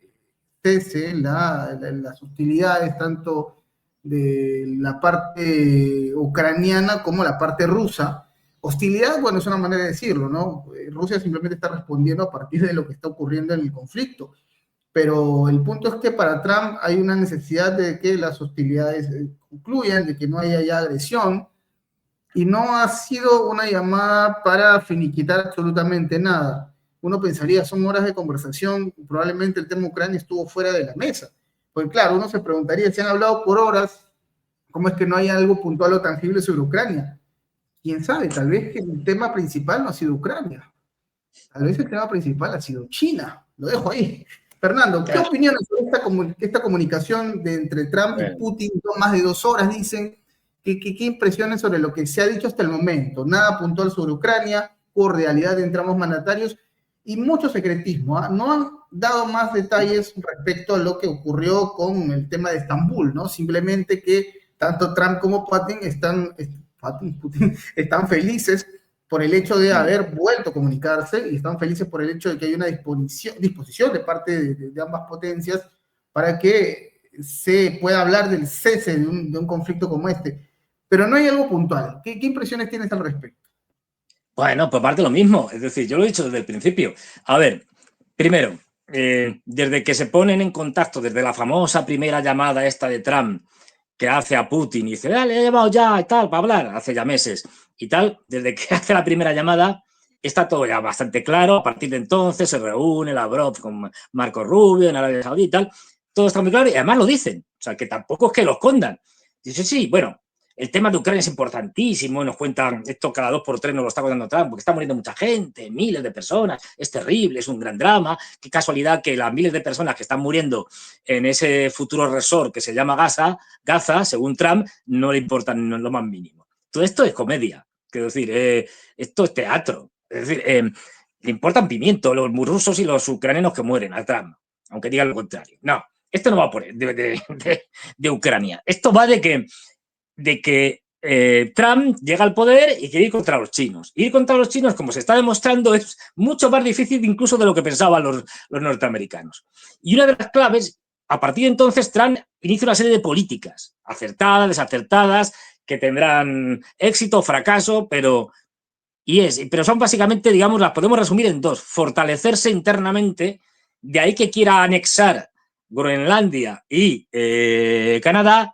cese las hostilidades tanto de la parte ucraniana como la parte rusa. Hostilidad, bueno, es una manera de decirlo, ¿no? Rusia simplemente está respondiendo a partir de lo que está ocurriendo en el conflicto. Pero el punto es que para Trump hay una necesidad de que las hostilidades concluyan, de que no haya ya agresión, y no ha sido una llamada para finiquitar absolutamente nada. Uno pensaría, son horas de conversación, probablemente el tema Ucrania estuvo fuera de la mesa. Pues claro, uno se preguntaría, si han hablado por horas, ¿cómo es que no hay algo puntual o tangible sobre Ucrania? ¿Quién sabe? Tal vez que el tema principal no ha sido Ucrania. Tal vez el tema principal ha sido China. Lo dejo ahí. Fernando, ¿qué opinión sobre esta comunicación entre Trump y Putin? Más de 2 horas, dicen. ¿Qué impresiones sobre lo que se ha dicho hasta el momento? Nada puntual sobre Ucrania, cordialidad entre ambos mandatarios y mucho secretismo. No han dado más detalles respecto a lo que ocurrió con el tema de Estambul, ¿no? Simplemente que tanto Trump como Putin están felices por el hecho de haber vuelto a comunicarse y están felices por el hecho de que hay una disposición de parte de ambas potencias para que se pueda hablar del cese de un conflicto como este. Pero no hay algo puntual. ¿Qué impresiones tienes al respecto? Bueno, pues parte lo mismo. Es decir, yo lo he dicho desde el principio. A ver, primero, desde que se ponen en contacto, desde la famosa primera llamada esta de Trump que hace a Putin y dice, le he llamado ya y tal, para hablar, hace ya meses y tal, desde que hace la primera llamada está todo ya bastante claro. A partir de entonces se reúne Lavrov con Marco Rubio en Arabia Saudí y tal, todo está muy claro y además lo dicen, o sea, que tampoco es que lo escondan. Dice, sí, bueno, el tema de Ucrania es importantísimo, nos cuentan esto cada 2 por 3, nos lo está contando Trump, porque está muriendo mucha gente, miles de personas, es terrible, es un gran drama, qué casualidad que las miles de personas que están muriendo en ese futuro resort que se llama Gaza, según Trump, no le importan lo más mínimo. Todo esto es comedia, quiero decir, esto es teatro, es decir, le importan pimiento los rusos y los ucranianos que mueren a Trump, aunque digan lo contrario. No, esto no va por de Ucrania, esto va de que Trump llega al poder y quiere ir contra los chinos. Ir contra los chinos, como se está demostrando, es mucho más difícil incluso de lo que pensaban los norteamericanos. Y una de las claves, a partir de entonces, Trump inicia una serie de políticas, acertadas, desacertadas, que tendrán éxito o fracaso, pero son básicamente, digamos, las podemos resumir en dos: fortalecerse internamente, de ahí que quiera anexar Groenlandia y Canadá,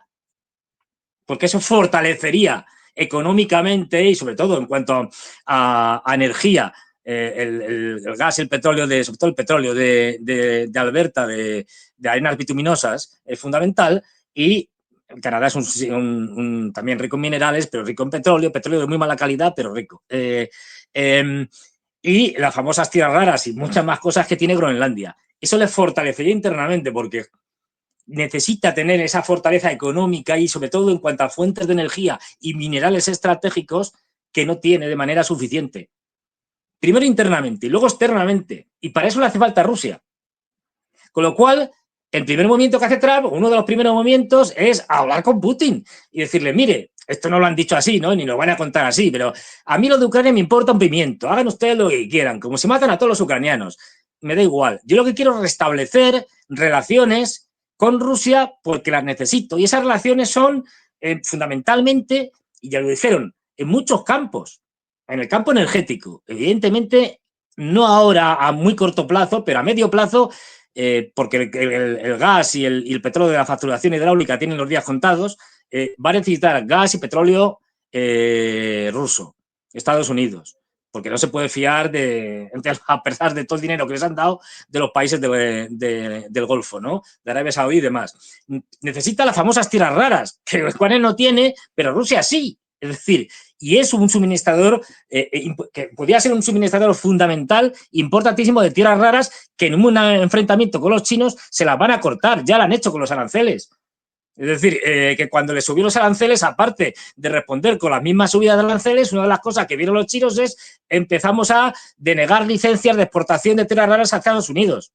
porque eso fortalecería económicamente y sobre todo en cuanto a energía, el gas y el petróleo, sobre todo el petróleo de Alberta, de arenas bituminosas, es fundamental. Y Canadá es también rico en minerales, pero rico en petróleo de muy mala calidad, pero rico. Y las famosas tierras raras y muchas más cosas que tiene Groenlandia. Eso le fortalecería internamente porque necesita tener esa fortaleza económica y sobre todo en cuanto a fuentes de energía y minerales estratégicos que no tiene de manera suficiente. Primero internamente y luego externamente. Y para eso le hace falta a Rusia. Con lo cual, el primer movimiento que hace Trump, uno de los primeros movimientos, es hablar con Putin y decirle, mire, esto no lo han dicho así, ¿no? Ni lo van a contar así, pero a mí lo de Ucrania me importa un pimiento. Hagan ustedes lo que quieran. Como se matan a todos los ucranianos, me da igual. Yo lo que quiero es restablecer relaciones con Rusia porque las necesito. Y esas relaciones son fundamentalmente, y ya lo dijeron, en muchos campos. En el campo energético, evidentemente, no ahora a muy corto plazo, pero a medio plazo, porque el gas y el petróleo de la facturación hidráulica tienen los días contados, va a necesitar gas y petróleo ruso, Estados Unidos, porque no se puede fiar, a pesar de todo el dinero que les han dado, de los países del Golfo, ¿no? De Arabia Saudí y demás. Necesita las famosas tierras raras, que Ucrania no tiene, pero Rusia sí. Es decir, y es un suministrador que podría ser un suministrador fundamental, importantísimo, de tierras raras, que en un enfrentamiento con los chinos se las van a cortar. Ya lo han hecho con los aranceles. Es decir, que cuando le subió los aranceles, aparte de responder con la misma subida de aranceles, una de las cosas que vieron los chinos es empezamos a denegar licencias de exportación de tierras raras a Estados Unidos.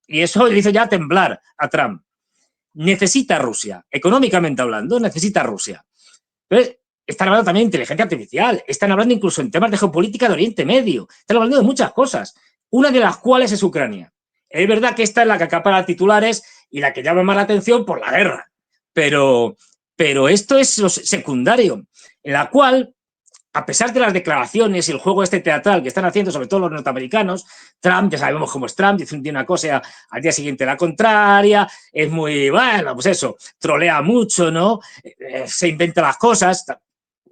Y eso le hizo ya temblar a Trump. Necesita Rusia, económicamente hablando, necesita Rusia. Entonces, están hablando también de inteligencia artificial, están hablando incluso en temas de geopolítica de Oriente Medio, están hablando de muchas cosas, una de las cuales es Ucrania. Es verdad que esta es la que acapara titulares y la que llama más la atención por la guerra, pero esto es lo secundario, en la cual, a pesar de las declaraciones y el juego este teatral que están haciendo sobre todo los norteamericanos, Trump, ya sabemos cómo es Trump, dice una cosa al día siguiente la contraria, es muy, bueno, pues eso, trolea mucho, ¿no? Se inventa las cosas.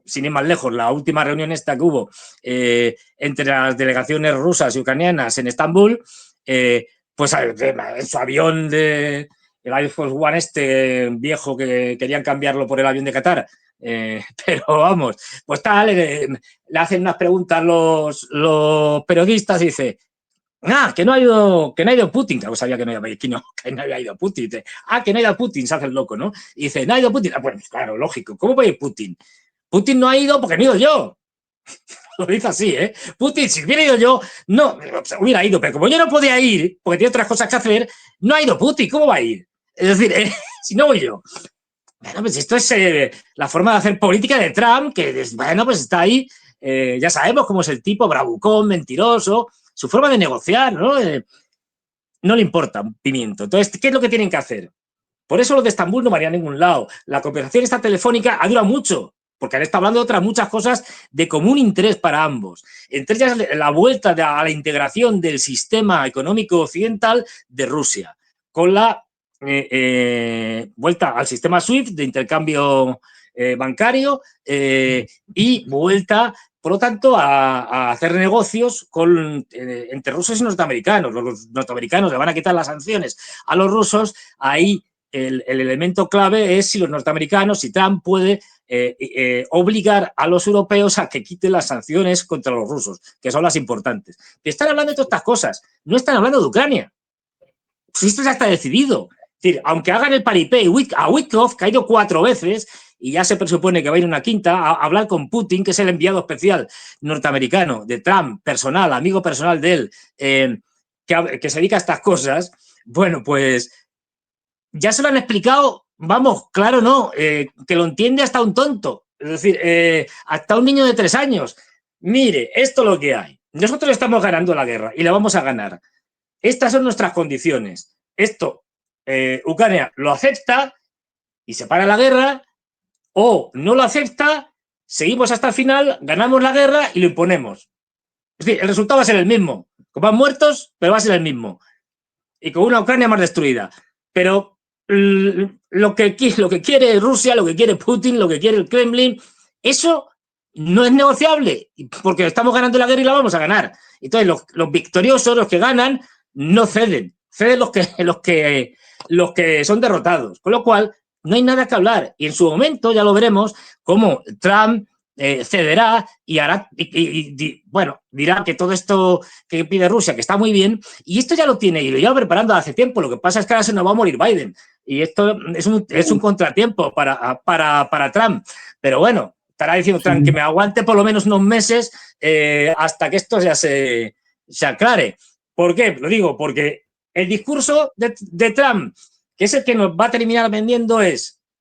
Sin ir más lejos, la última reunión esta que hubo entre las delegaciones rusas y ucranianas en Estambul, pues en su avión el Air Force One este viejo que querían cambiarlo por el avión de Qatar, pero vamos, pues tal, le hacen unas preguntas los periodistas y dice, que no ha ido Putin. Claro, sabía que no había ido Putin. Dice, que no ha ido Putin, se hace el loco, ¿no? Y dice, no ha ido Putin. Pues claro, lógico, ¿cómo va a ir Putin? Putin no ha ido porque no he ido yo. Lo dice así, ¿eh? Putin, si hubiera ido yo, no, hubiera ido, pero como yo no podía ir, porque tiene otras cosas que hacer, no ha ido Putin, ¿cómo va a ir? Es decir, si no voy yo. Bueno, pues esto es la forma de hacer política de Trump, que, bueno, pues está ahí ya sabemos cómo es el tipo, bravucón, mentiroso, su forma de negociar, ¿no? No le importa un pimiento. Entonces, ¿qué es lo que tienen que hacer? Por eso los de Estambul no van a ningún lado. La conversación esta telefónica ha durado mucho, porque han estado hablando de otras muchas cosas de común interés para ambos. Entre ellas, la vuelta a la integración del sistema económico occidental de Rusia, con la vuelta al sistema SWIFT de intercambio bancario y vuelta, por lo tanto, a hacer negocios entre rusos y norteamericanos. Los norteamericanos le van a quitar las sanciones a los rusos, ahí el elemento clave es si los norteamericanos, si Trump puede obligar a los europeos a que quiten las sanciones contra los rusos, que son las importantes. Están hablando de todas estas cosas, no están hablando de Ucrania. Si esto ya está decidido. Es decir, aunque hagan el paripé, a Witkoff, que ha ido 4 veces, y ya se presupone que va a ir una quinta, a hablar con Putin, que es el enviado especial norteamericano de Trump, personal, amigo personal de él, que se dedica a estas cosas, bueno, pues ya se lo han explicado, vamos, claro, no, que lo entiende hasta un tonto, es decir, hasta un niño de 3 años. Mire, esto es lo que hay. Nosotros estamos ganando la guerra y la vamos a ganar. Estas son nuestras condiciones. Esto, Ucrania lo acepta y se para la guerra, o no lo acepta, seguimos hasta el final, ganamos la guerra y lo imponemos. Es decir, el resultado va a ser el mismo. Con más muertos, pero va a ser el mismo. Y con una Ucrania más destruida. Pero lo que quiere Rusia, lo que quiere Putin, lo que quiere el Kremlin, eso no es negociable, porque estamos ganando la guerra y la vamos a ganar. Entonces, los victoriosos, los que ganan, no ceden. Ceden los que son derrotados. Con lo cual, no hay nada que hablar. Y en su momento, ya lo veremos, cómo Trump cederá y hará, bueno, dirá que todo esto que pide Rusia, que está muy bien, y esto ya lo tiene y lo lleva preparando hace tiempo. Lo que pasa es que ahora se nos va a morir Biden. Y esto es un contratiempo para Trump. Pero bueno, estará diciendo Trump que me aguante por lo menos unos meses hasta que esto ya se aclare. ¿Por qué? Lo digo porque el discurso de Trump, que es el que nos va a terminar vendiendo, y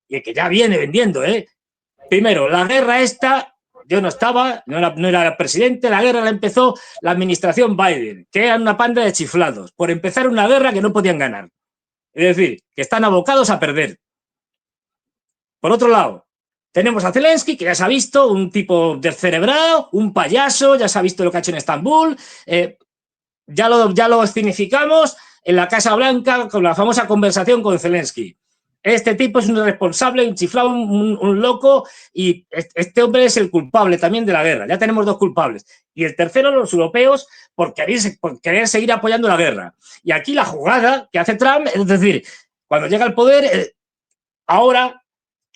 el que ya viene vendiendo, primero, la guerra esta, yo no estaba, no era presidente, la guerra la empezó la administración Biden, que eran una panda de chiflados, por empezar una guerra que no podían ganar. Es decir, que están abocados a perder. Por otro lado, tenemos a Zelensky, que ya se ha visto, un tipo descerebrado, un payaso, ya se ha visto lo que ha hecho en Estambul, ya lo escenificamos en la Casa Blanca con la famosa conversación con Zelensky. Este tipo es un irresponsable, un chiflado, un loco, y este hombre es el culpable también de la guerra. Ya tenemos 2 culpables. Y el tercero, los europeos, por querer seguir apoyando la guerra. Y aquí la jugada que hace Trump, es decir, cuando llega al poder, ahora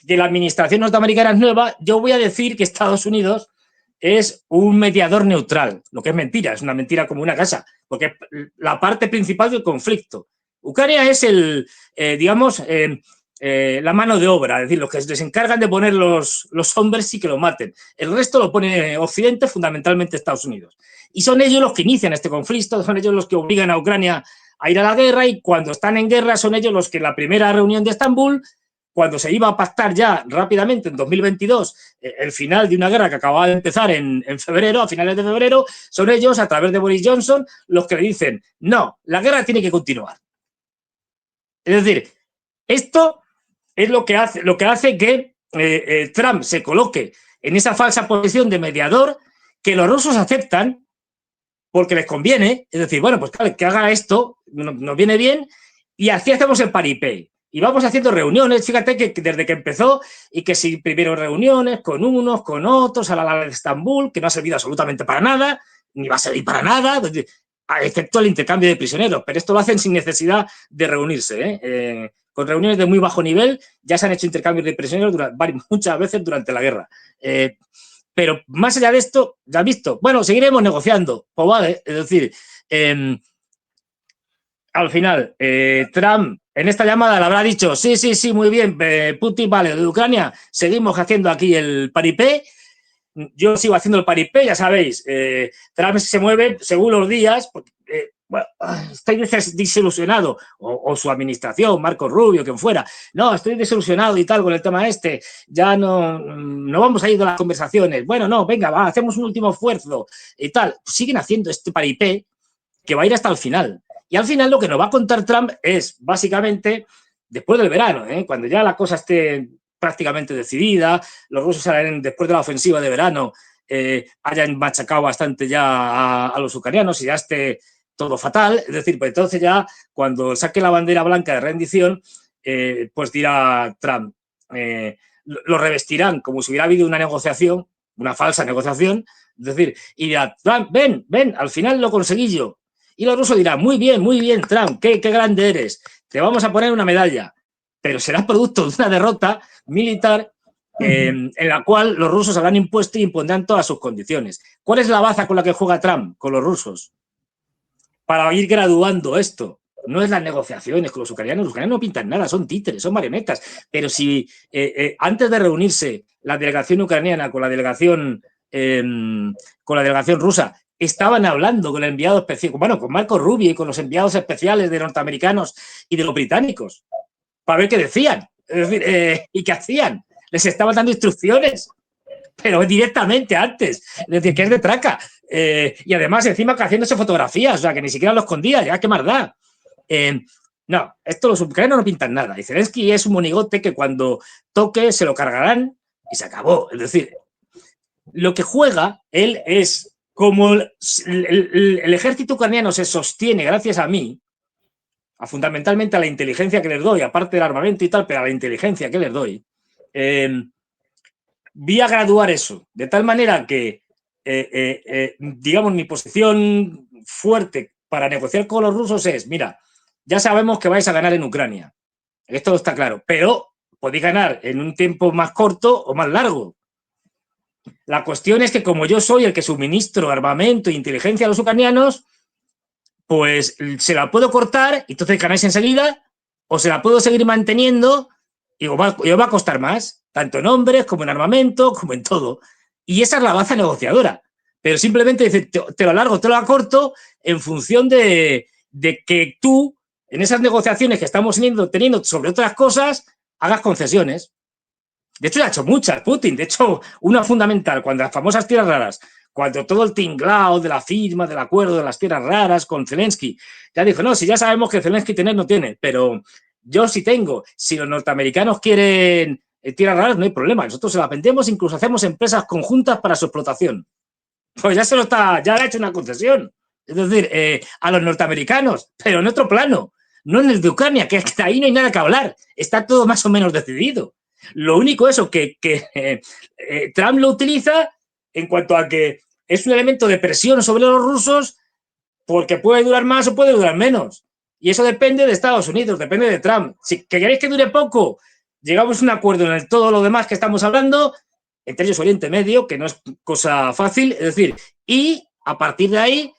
que la administración norteamericana es nueva, yo voy a decir que Estados Unidos es un mediador neutral, lo que es mentira, es una mentira como una casa, porque es la parte principal del conflicto. Ucrania es la mano de obra, es decir, los que se encargan de poner los hombres y que lo maten. El resto lo pone Occidente, fundamentalmente Estados Unidos. Y son ellos los que inician este conflicto, son ellos los que obligan a Ucrania a ir a la guerra, y cuando están en guerra son ellos los que en la primera reunión de Estambul, cuando se iba a pactar ya rápidamente en 2022 el final de una guerra que acababa de empezar en febrero, a finales de febrero, son ellos, a través de Boris Johnson, los que le dicen, no, la guerra tiene que continuar. Es decir, esto es lo que hace que Trump se coloque en esa falsa posición de mediador que los rusos aceptan porque les conviene. Es decir, bueno, pues que haga esto, nos viene bien, y así hacemos el paripé. Y vamos haciendo reuniones, fíjate que desde que empezó, y que si primero reuniones con unos, con otros, a la de Estambul, que no ha servido absolutamente para nada, ni va a servir para nada, excepto el intercambio de prisioneros, pero esto lo hacen sin necesidad de reunirse, con reuniones de muy bajo nivel. Ya se han hecho intercambios de prisioneros muchas veces durante la guerra. Pero más allá de esto, ya has visto, bueno, seguiremos negociando, pues vale, es decir, al final, Trump en esta llamada le habrá dicho, sí, muy bien, Putin, vale, de Ucrania, seguimos haciendo aquí el paripé, yo sigo haciendo el paripé, ya sabéis, Trump se mueve según los días, porque bueno, estoy desilusionado, o su administración, Marco Rubio, quien fuera, no, estoy desilusionado y tal con el tema este, ya no vamos a ir de las conversaciones, bueno, no, venga, va, hacemos un último esfuerzo y tal, siguen haciendo este paripé que va a ir hasta el final. Y al final lo que nos va a contar Trump es, básicamente, después del verano, cuando ya la cosa esté prácticamente decidida, los rusos salen después de la ofensiva de verano, hayan machacado bastante ya a los ucranianos y ya esté todo fatal, es decir, pues entonces ya cuando saque la bandera blanca de rendición, pues dirá Trump, lo revestirán como si hubiera habido una negociación, una falsa negociación, es decir, y dirá, Trump, ven, al final lo conseguí yo. Y los rusos dirán, muy bien, Trump, qué grande eres, te vamos a poner una medalla, pero será producto de una derrota militar en la cual los rusos habrán impuesto y impondrán todas sus condiciones. ¿Cuál es la baza con la que juega Trump con los rusos? Para ir graduando esto. No es las negociaciones con los ucranianos no pintan nada, son títeres, son marionetas. Pero si antes de reunirse la delegación ucraniana con la delegación rusa estaban hablando con el enviado especial, bueno, con Marco Rubio y con los enviados especiales de norteamericanos y de los británicos, para ver qué decían, es decir, y qué hacían. Les estaban dando instrucciones, pero directamente antes, es decir, que es de traca. Y además, encima, que haciéndose fotografías, o sea, que ni siquiera lo escondía, ya qué más da. No, esto los ucranianos no pintan nada. Y Zelensky es un monigote que cuando toque se lo cargarán y se acabó. Es decir, lo que juega él es como el ejército ucraniano se sostiene gracias a mí, fundamentalmente a la inteligencia que les doy, aparte del armamento y tal, pero a la inteligencia que les doy, voy a graduar eso, de tal manera que, digamos, mi posición fuerte para negociar con los rusos es, mira, ya sabemos que vais a ganar en Ucrania, esto está claro, pero podéis ganar en un tiempo más corto o más largo. La cuestión es que como yo soy el que suministro armamento e inteligencia a los ucranianos, pues se la puedo cortar y entonces ganáis enseguida, o se la puedo seguir manteniendo y os va a costar más, tanto en hombres como en armamento, como en todo. Y esa es la baza negociadora. Pero simplemente dice, te lo alargo, te lo acorto en función de que tú, en esas negociaciones que estamos teniendo sobre otras cosas, hagas concesiones. De hecho, ya ha hecho muchas Putin. De hecho, una fundamental, cuando las famosas tierras raras, cuando todo el tinglao de la firma, del acuerdo de las tierras raras con Zelensky, ya dijo, no, si ya sabemos que Zelensky tener no tiene, pero yo sí tengo. Si los norteamericanos quieren tierras raras, no hay problema. Nosotros se las vendemos, incluso hacemos empresas conjuntas para su explotación. Pues ya le ha hecho una concesión. Es decir, a los norteamericanos, pero en otro plano, no en el de Ucrania, que ahí no hay nada que hablar. Está todo más o menos decidido. Lo único eso que Trump lo utiliza en cuanto a que es un elemento de presión sobre los rusos porque puede durar más o puede durar menos. Y eso depende de Estados Unidos, depende de Trump. Si queréis que dure poco, llegamos a un acuerdo en todo lo demás que estamos hablando, entre ellos Oriente Medio, que no es cosa fácil, es decir, y a partir de ahí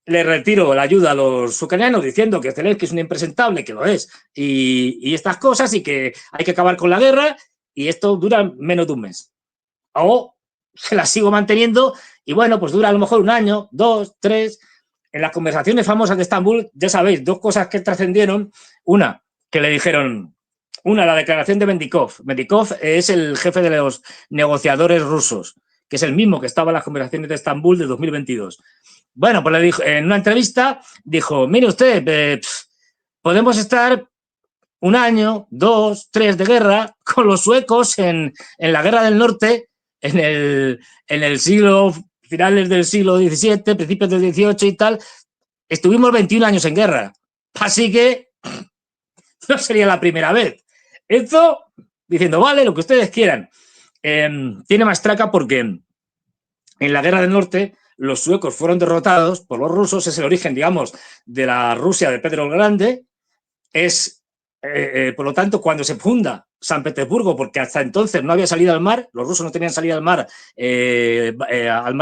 le retiro la ayuda a los ucranianos diciendo que Zelensky es un impresentable, que lo es, y estas cosas, y que hay que acabar con la guerra, y esto dura menos de un mes. O se la sigo manteniendo, y bueno, pues dura a lo mejor un año, 2, 3. En las conversaciones famosas de Estambul, ya sabéis, dos cosas que trascendieron. Una, que le dijeron, la declaración de Mendikov. Mendikov es el jefe de los negociadores rusos, que es el mismo que estaba en las conversaciones de Estambul de 2022. Bueno, pues le dijo, en una entrevista dijo, mire usted, podemos estar un año, 2, 3 de guerra con los suecos en la guerra del norte, en el siglo, finales del siglo XVII, principios del XVIII y tal, estuvimos 21 años en guerra. Así que no sería la primera vez. Esto, diciendo, vale, lo que ustedes quieran. Tiene más traca porque en la guerra del norte los suecos fueron derrotados por los rusos, es el origen, digamos, de la Rusia de Pedro el Grande, es, por lo tanto, cuando se funda San Petersburgo, porque hasta entonces no había salida al mar, los rusos no tenían salida al mar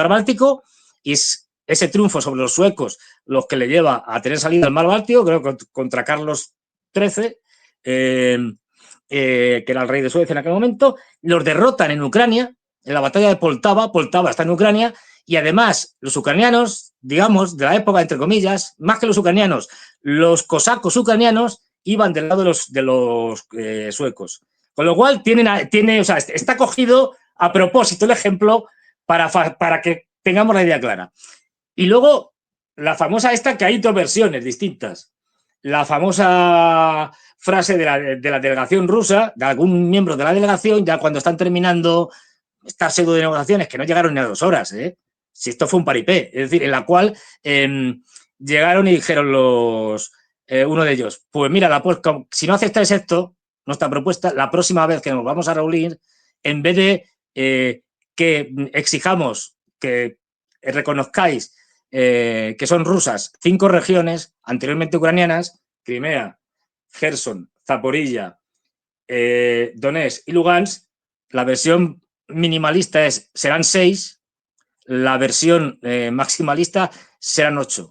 Báltico, y es ese triunfo sobre los suecos los que le lleva a tener salida al mar Báltico, creo que contra Carlos XIII, que era el rey de Suecia en aquel momento, los derrotan en Ucrania, en la batalla de Poltava está en Ucrania, Y además, los ucranianos, digamos, de la época, entre comillas, más que los ucranianos, los cosacos ucranianos iban del lado de los suecos. Con lo cual, o sea, está cogido a propósito el ejemplo para que tengamos la idea clara. Y luego, la famosa esta, que hay dos versiones distintas. La famosa frase de la delegación rusa, de algún miembro de la delegación, ya cuando están terminando estas pseudo de negociaciones, que no llegaron ni a 2 horas, si esto fue un paripé, es decir, en la cual llegaron y dijeron uno de ellos, pues mira, si no aceptáis esto, nuestra propuesta, la próxima vez que nos vamos a reunir, en vez de que exijamos que reconozcáis que son rusas 5 regiones anteriormente ucranianas, Crimea, Gerson, Zaporilla, Donetsk y Lugansk, la versión minimalista serán 6, la versión maximalista serán 8.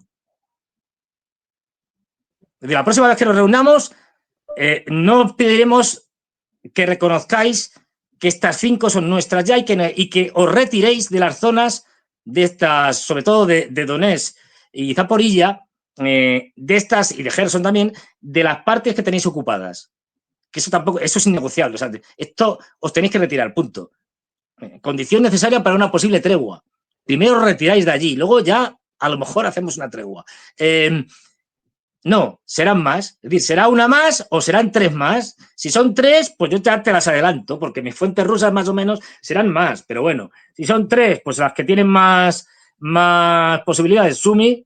Es decir, la próxima vez que nos reunamos, no pediremos que reconozcáis que estas 5 son nuestras ya y que os retiréis de las zonas de estas, sobre todo de Donetsk y Zaporilla, de estas y de Gerson también, de las partes que tenéis ocupadas. Que eso es innegociable. O sea, esto os tenéis que retirar, punto. Condición necesaria para una posible tregua. Primero os retiráis de allí, luego ya a lo mejor hacemos una tregua. No, serán más. Es decir, será una más o serán 3 más. Si son 3, pues yo te las adelanto, porque mis fuentes rusas más o menos serán más. Pero bueno, si son 3, pues las que tienen más posibilidades, Sumi,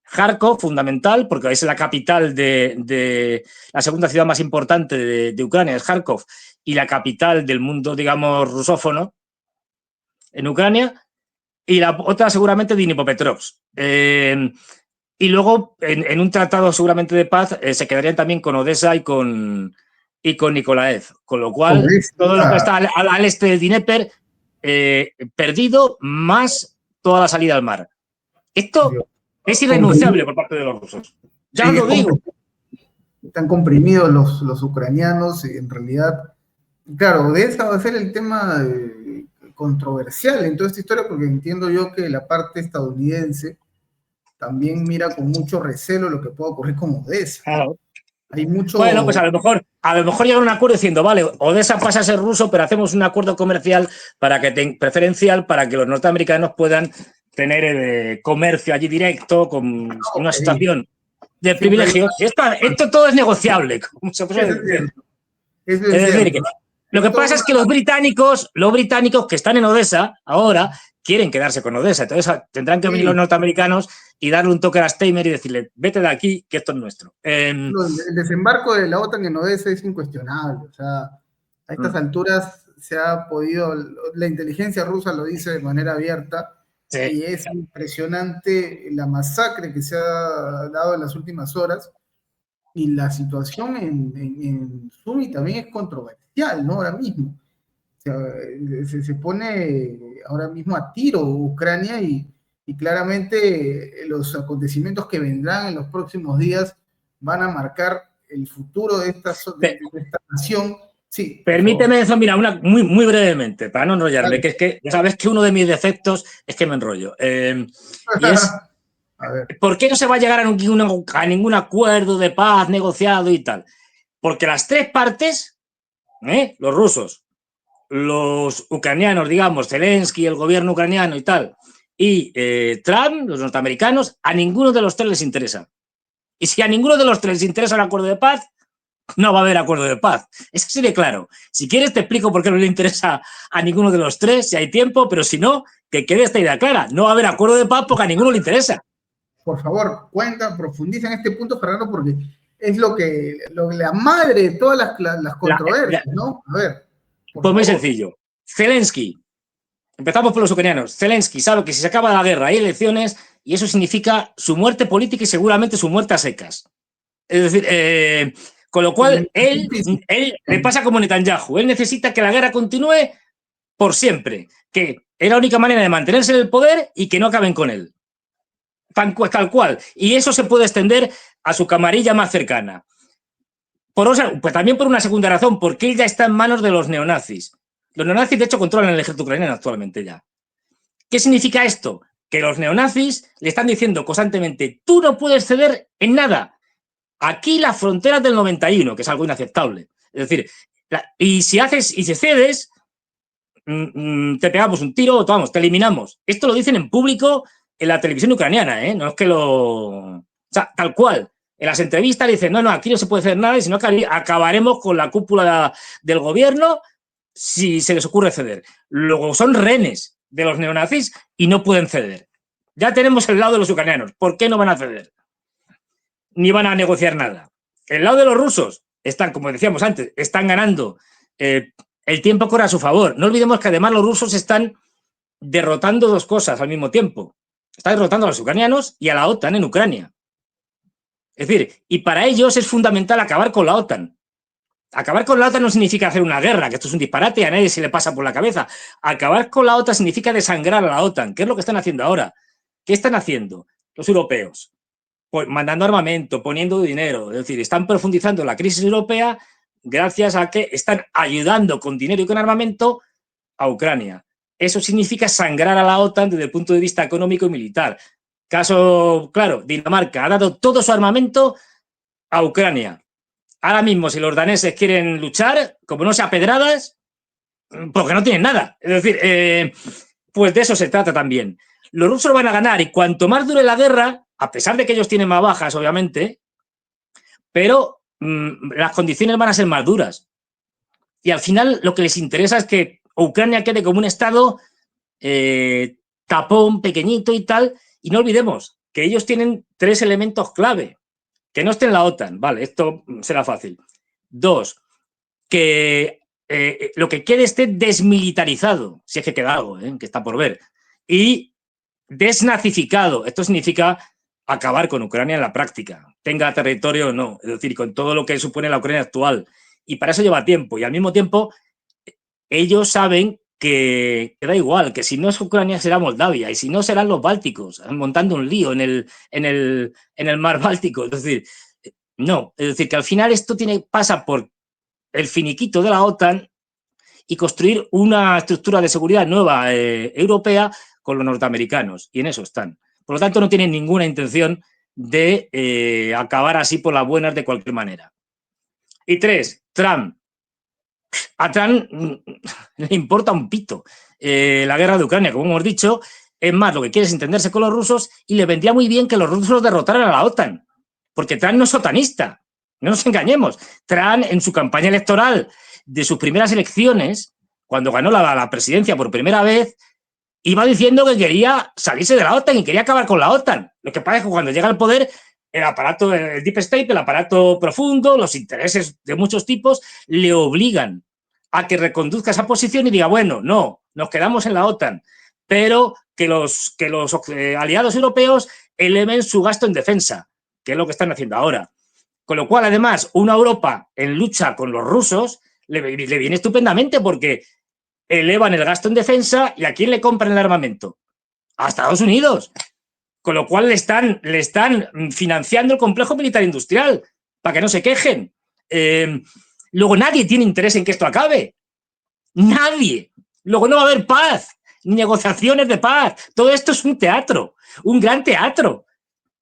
Kharkov, fundamental, porque es la capital de la segunda ciudad más importante de Ucrania, es Kharkov, y la capital del mundo, digamos, rusófono en Ucrania, y la otra seguramente Dnipropetrovsk. Y luego, en un tratado seguramente de paz, se quedarían también con Odessa y con Nikolaev. Con lo cual, todo lo que está al este del Dnieper, perdido, más toda la salida al mar. Esto es irrenunciable por parte de los rusos. Ya lo digo. Están comprimidos los ucranianos, en realidad. Claro, Odessa va a ser el tema controversial en toda esta historia, porque entiendo yo que la parte estadounidense también mira con mucho recelo lo que puede ocurrir con Odessa. Claro. Hay mucho... Bueno, pues a lo mejor llegan a un acuerdo diciendo, vale, Odessa pasa a ser ruso, pero hacemos un acuerdo comercial preferencial para que los norteamericanos puedan tener comercio allí directo con una situación de privilegio. Esto todo es negociable, como se puede decir. Es decir, que lo que pasa es que los británicos que están en Odessa ahora quieren quedarse con Odessa. Entonces tendrán que venir los norteamericanos y darle un toque a Steinmeier y decirle, vete de aquí, que esto es nuestro. El desembarco de la OTAN en Odessa es incuestionable. O sea, a estas alturas se ha podido, la inteligencia rusa lo dice de manera abierta, sí. Y es impresionante la masacre que se ha dado en las últimas horas. Y la situación en Sumi también es controversial, ¿no? Ahora mismo. O sea, se pone ahora mismo a tiro Ucrania y claramente los acontecimientos que vendrán en los próximos días van a marcar el futuro de esta nación. Sí, permíteme eso, mira, muy, muy brevemente, para no enrollarme, que es que ya sabes que uno de mis defectos es que me enrollo. Y es, ¿por qué no se va a llegar a ningún acuerdo de paz negociado y tal? Porque las 3 partes, los rusos, los ucranianos, digamos, Zelensky, el gobierno ucraniano y tal, y Trump, los norteamericanos, a ninguno de los 3 les interesa. Y si a ninguno de los 3 les interesa el acuerdo de paz, no va a haber acuerdo de paz. Es así de claro. Si quieres te explico por qué no le interesa a ninguno de los 3, si hay tiempo, pero si no, que quede esta idea clara. No va a haber acuerdo de paz porque a ninguno le interesa. Por favor, profundiza en este punto, Fernando, porque es lo que la madre de todas las controversias, ¿no? A ver. Pues muy sencillo. Zelensky, empezamos por los ucranianos. Zelensky sabe que si se acaba la guerra hay elecciones y eso significa su muerte política y seguramente su muerte a secas. Es decir, con lo cual él le pasa como Netanyahu. Él necesita que la guerra continúe por siempre, que es la única manera de mantenerse en el poder y que no acaben con él. Tal cual. Y eso se puede extender a su camarilla más cercana. Pues también por una segunda razón, porque él ya está en manos de los neonazis. Los neonazis, de hecho, controlan el ejército ucraniano actualmente ya. ¿Qué significa esto? Que los neonazis le están diciendo constantemente, tú no puedes ceder en nada. Aquí las fronteras del 91, que es algo inaceptable. Es decir, y si cedes, te pegamos un tiro, vamos, te eliminamos. Esto lo dicen en público en la televisión ucraniana, ¿eh? No es que lo... O sea, tal cual. En las entrevistas dicen, no, aquí no se puede hacer nada, sino que acabaremos con la cúpula del gobierno si se les ocurre ceder. Luego son rehenes de los neonazis y no pueden ceder. Ya tenemos el lado de los ucranianos. ¿Por qué no van a ceder? Ni van a negociar nada. El lado de los rusos están, como decíamos antes, están ganando. El tiempo corre a su favor. No olvidemos que además los rusos están derrotando dos cosas al mismo tiempo. Están derrotando a los ucranianos y a la OTAN en Ucrania. Es decir, y para ellos es fundamental acabar con la OTAN. Acabar con la OTAN no significa hacer una guerra, que esto es un disparate y a nadie se le pasa por la cabeza. Acabar con la OTAN significa desangrar a la OTAN. ¿Qué es lo que están haciendo ahora? ¿Qué están haciendo los europeos? Pues mandando armamento, poniendo dinero. Es decir, están profundizando la crisis europea gracias a que están ayudando con dinero y con armamento a Ucrania. Eso significa sangrar a la OTAN desde el punto de vista económico y militar. Caso claro, Dinamarca ha dado todo su armamento a Ucrania. Ahora mismo, si los daneses quieren luchar, como no sea pedradas, porque no tienen nada. Es decir, pues de eso se trata también. Los rusos van a ganar y cuanto más dure la guerra, a pesar de que ellos tienen más bajas, obviamente, pero las condiciones van a ser más duras. Y al final lo que les interesa es que Ucrania quede como un estado tapón, pequeñito y tal. Y no olvidemos que ellos tienen 3 elementos clave. Que no esté en la OTAN, vale, esto será fácil. 2, que lo que quede esté desmilitarizado, si es que queda algo, que está por ver. Y desnazificado, esto significa acabar con Ucrania en la práctica, tenga territorio o no, es decir, con todo lo que supone la Ucrania actual. Y para eso lleva tiempo, y al mismo tiempo ellos saben que da igual, que si no es Ucrania será Moldavia, y si no serán los bálticos, montando un lío en el mar Báltico. Es decir, no, es decir, que al final esto pasa por el finiquito de la OTAN y construir una estructura de seguridad nueva europea con los norteamericanos, y en eso están. Por lo tanto, no tienen ninguna intención de acabar así por las buenas de cualquier manera. Y 3, Trump. A Trump le importa un pito la guerra de Ucrania, como hemos dicho. Es más, lo que quiere es entenderse con los rusos y le vendría muy bien que los rusos derrotaran a la OTAN, porque Trump no es otanista, no nos engañemos. Trump, en su campaña electoral de sus primeras elecciones, cuando ganó la presidencia por primera vez, iba diciendo que quería salirse de la OTAN y quería acabar con la OTAN. Lo que pasa es que cuando llega al poder, el aparato, el Deep State, el aparato profundo, los intereses de muchos tipos, le obligan a que reconduzca esa posición y diga, bueno, no, nos quedamos en la OTAN, pero que los aliados europeos eleven su gasto en defensa, que es lo que están haciendo ahora. Con lo cual, además, una Europa en lucha con los rusos le viene estupendamente porque elevan el gasto en defensa y ¿a quién le compran el armamento? A Estados Unidos. Con lo cual le están financiando el complejo militar industrial para que no se quejen. Luego nadie tiene interés en que esto acabe. Nadie. Luego no va a haber paz, ni negociaciones de paz. Todo esto es un teatro, un gran teatro,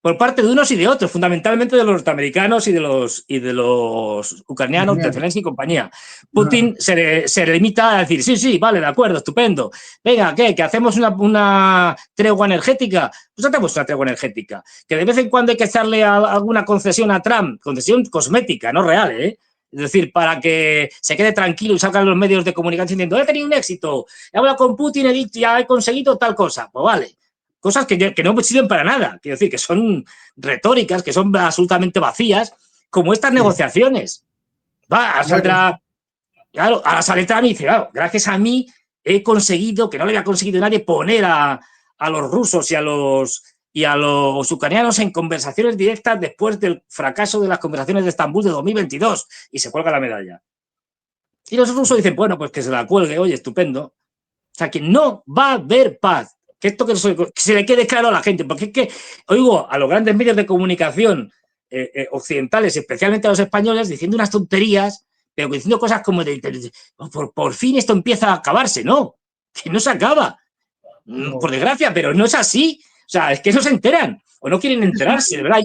por parte de unos y de otros, fundamentalmente de los norteamericanos y de los ucranianos, de Zelensky y compañía. Putin se limita a decir, sí, vale, de acuerdo, estupendo. Venga, ¿qué? ¿Que hacemos una tregua energética? Pues hacemos una tregua energética. Que de vez en cuando hay que echarle alguna concesión a Trump, concesión cosmética, no real, ¿eh? Es decir, para que se quede tranquilo y salgan los medios de comunicación diciendo, he tenido un éxito, he hablado con Putin, ya he conseguido tal cosa. Pues vale. Cosas que no sirven para nada, quiero decir, que son retóricas, que son absolutamente vacías, como estas negociaciones. Saldrá, claro, ahora sale Trump y dice, claro, gracias a mí he conseguido, que no le había conseguido nadie, poner a los rusos y a los ucranianos en conversaciones directas después del fracaso de las conversaciones de Estambul de 2022, y se cuelga la medalla. Y los rusos dicen, bueno, pues que se la cuelgue, oye, estupendo. O sea, que no va a haber paz. Que esto que se le quede claro a la gente, porque es que oigo a los grandes medios de comunicación occidentales, especialmente a los españoles, diciendo unas tonterías, pero diciendo cosas como por fin esto empieza a acabarse. No, que no se acaba. No. por desgracia, pero no es así. O sea, es que no se enteran o no quieren enterarse, ¿verdad?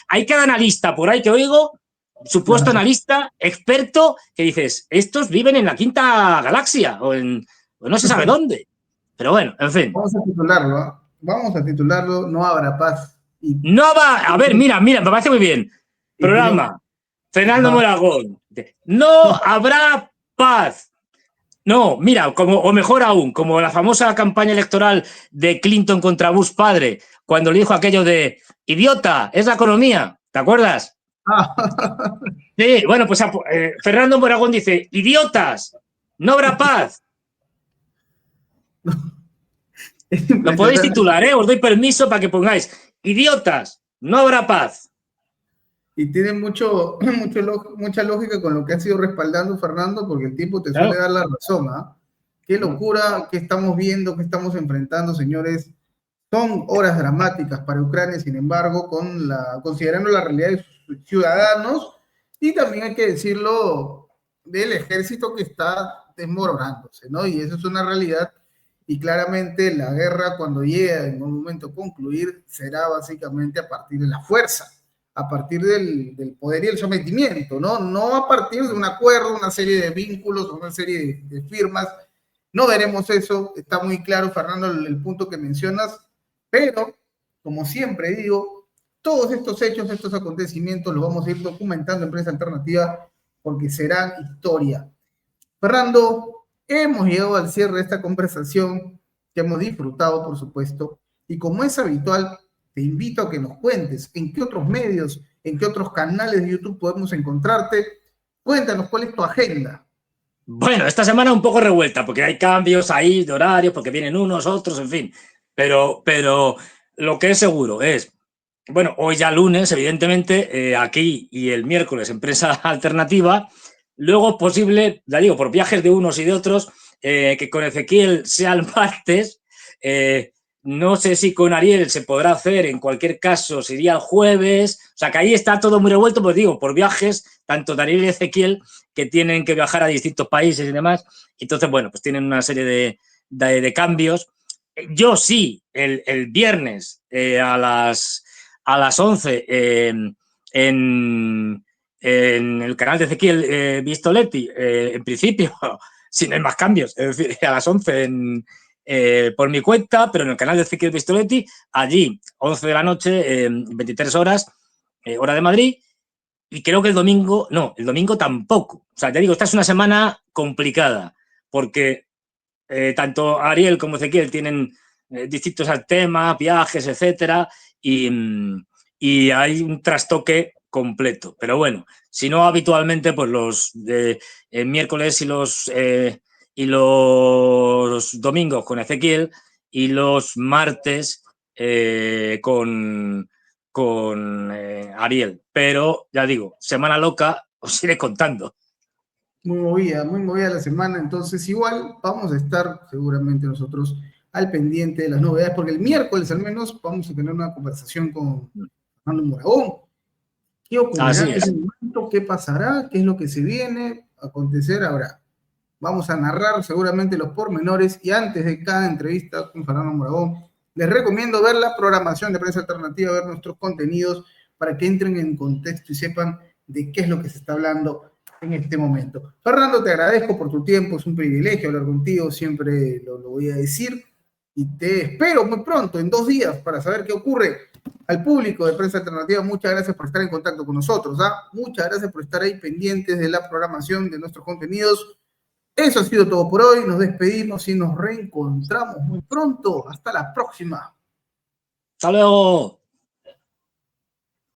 Hay cada analista por ahí que oigo, supuesto analista, experto, que dices, estos viven en la quinta galaxia o no se sabe dónde. Pero bueno, en fin. Vamos a titularlo, ¿eh? Vamos a titularlo, no habrá paz. No va, a ver, mira, me parece muy bien. Programa, Fernando Moragón. No habrá paz. No, mira, o mejor aún, como la famosa campaña electoral de Clinton contra Bush padre, cuando le dijo aquello de idiota, es la economía, ¿te acuerdas? Sí, bueno, pues Fernando Moragón dice, idiotas, no habrá paz. Lo podéis titular, os doy permiso para que pongáis, idiotas, no habrá paz. Y tiene mucha lógica con lo que ha sido respaldando Fernando, porque el tiempo te suele dar la razón, ¿ah? Qué locura que estamos viendo, que estamos enfrentando, señores. Son horas dramáticas para Ucrania, sin embargo, considerando la realidad de sus ciudadanos, y también hay que decirlo del ejército que está desmoronándose, ¿no? Y eso es una realidad, y claramente la guerra, cuando llegue en un momento a concluir, será básicamente a partir de la fuerza, a partir del poder y el sometimiento, ¿no? No a partir de un acuerdo, una serie de vínculos, una serie de firmas. No veremos eso, está muy claro, Fernando, el punto que mencionas, pero, como siempre digo, todos estos hechos, estos acontecimientos los vamos a ir documentando en Prensa Alternativa porque serán historia. Fernando, hemos llegado al cierre de esta conversación que hemos disfrutado, por supuesto, y como es habitual, te invito a que nos cuentes en qué otros medios, en qué otros canales de YouTube podemos encontrarte. Cuéntanos cuál es tu agenda. Bueno, esta semana un poco revuelta, porque hay cambios ahí de horarios, porque vienen unos, otros, en fin. Pero lo que es seguro es, bueno, hoy ya lunes, evidentemente, aquí y el miércoles en Prensa Alternativa. Luego es posible, ya digo, por viajes de unos y de otros, que con Ezequiel sea el martes. No sé si con Ariel se podrá hacer, en cualquier caso sería el jueves. O sea, que ahí está todo muy revuelto, pues digo, por viajes, tanto de Ariel y Ezequiel, que tienen que viajar a distintos países y demás. Entonces, bueno, pues tienen una serie de cambios. Yo sí, el viernes a las 11 en el canal de Ezequiel Vistoletti, en principio, si no hay más cambios, es decir, a las 11 por mi cuenta, pero en el canal de Ezequiel Vistoletti, allí, 11 de la noche, 23 horas, hora de Madrid. Y creo que el domingo tampoco. O sea, te digo, esta es una semana complicada, porque tanto Ariel como Ezequiel tienen distintos temas, viajes, etcétera, y hay un trastoque completo. Pero bueno, si no, habitualmente, pues los miércoles y los domingos con Ezequiel y los martes con Ariel. Pero ya digo, semana loca, os iré contando. Muy movida la semana, entonces igual vamos a estar seguramente nosotros al pendiente de las novedades, porque el miércoles al menos vamos a tener una conversación con Fernando Moragón. ¿Qué ocurrirá en ese momento? ¿Qué pasará? ¿Qué es lo que se viene? Acontecer habrá. Vamos a narrar seguramente los pormenores, y antes de cada entrevista con Fernando Moragón, les recomiendo ver la programación de Prensa Alternativa, ver nuestros contenidos para que entren en contexto y sepan de qué es lo que se está hablando en este momento. Fernando, te agradezco por tu tiempo, es un privilegio hablar contigo, siempre lo voy a decir, y te espero muy pronto, en 2 días, para saber qué ocurre. Al público de Prensa Alternativa, muchas gracias por estar en contacto con nosotros, ¿ah? Muchas gracias por estar ahí pendientes de la programación de nuestros contenidos. Eso ha sido todo por hoy, nos despedimos y nos reencontramos muy pronto. Hasta la próxima. Hasta luego.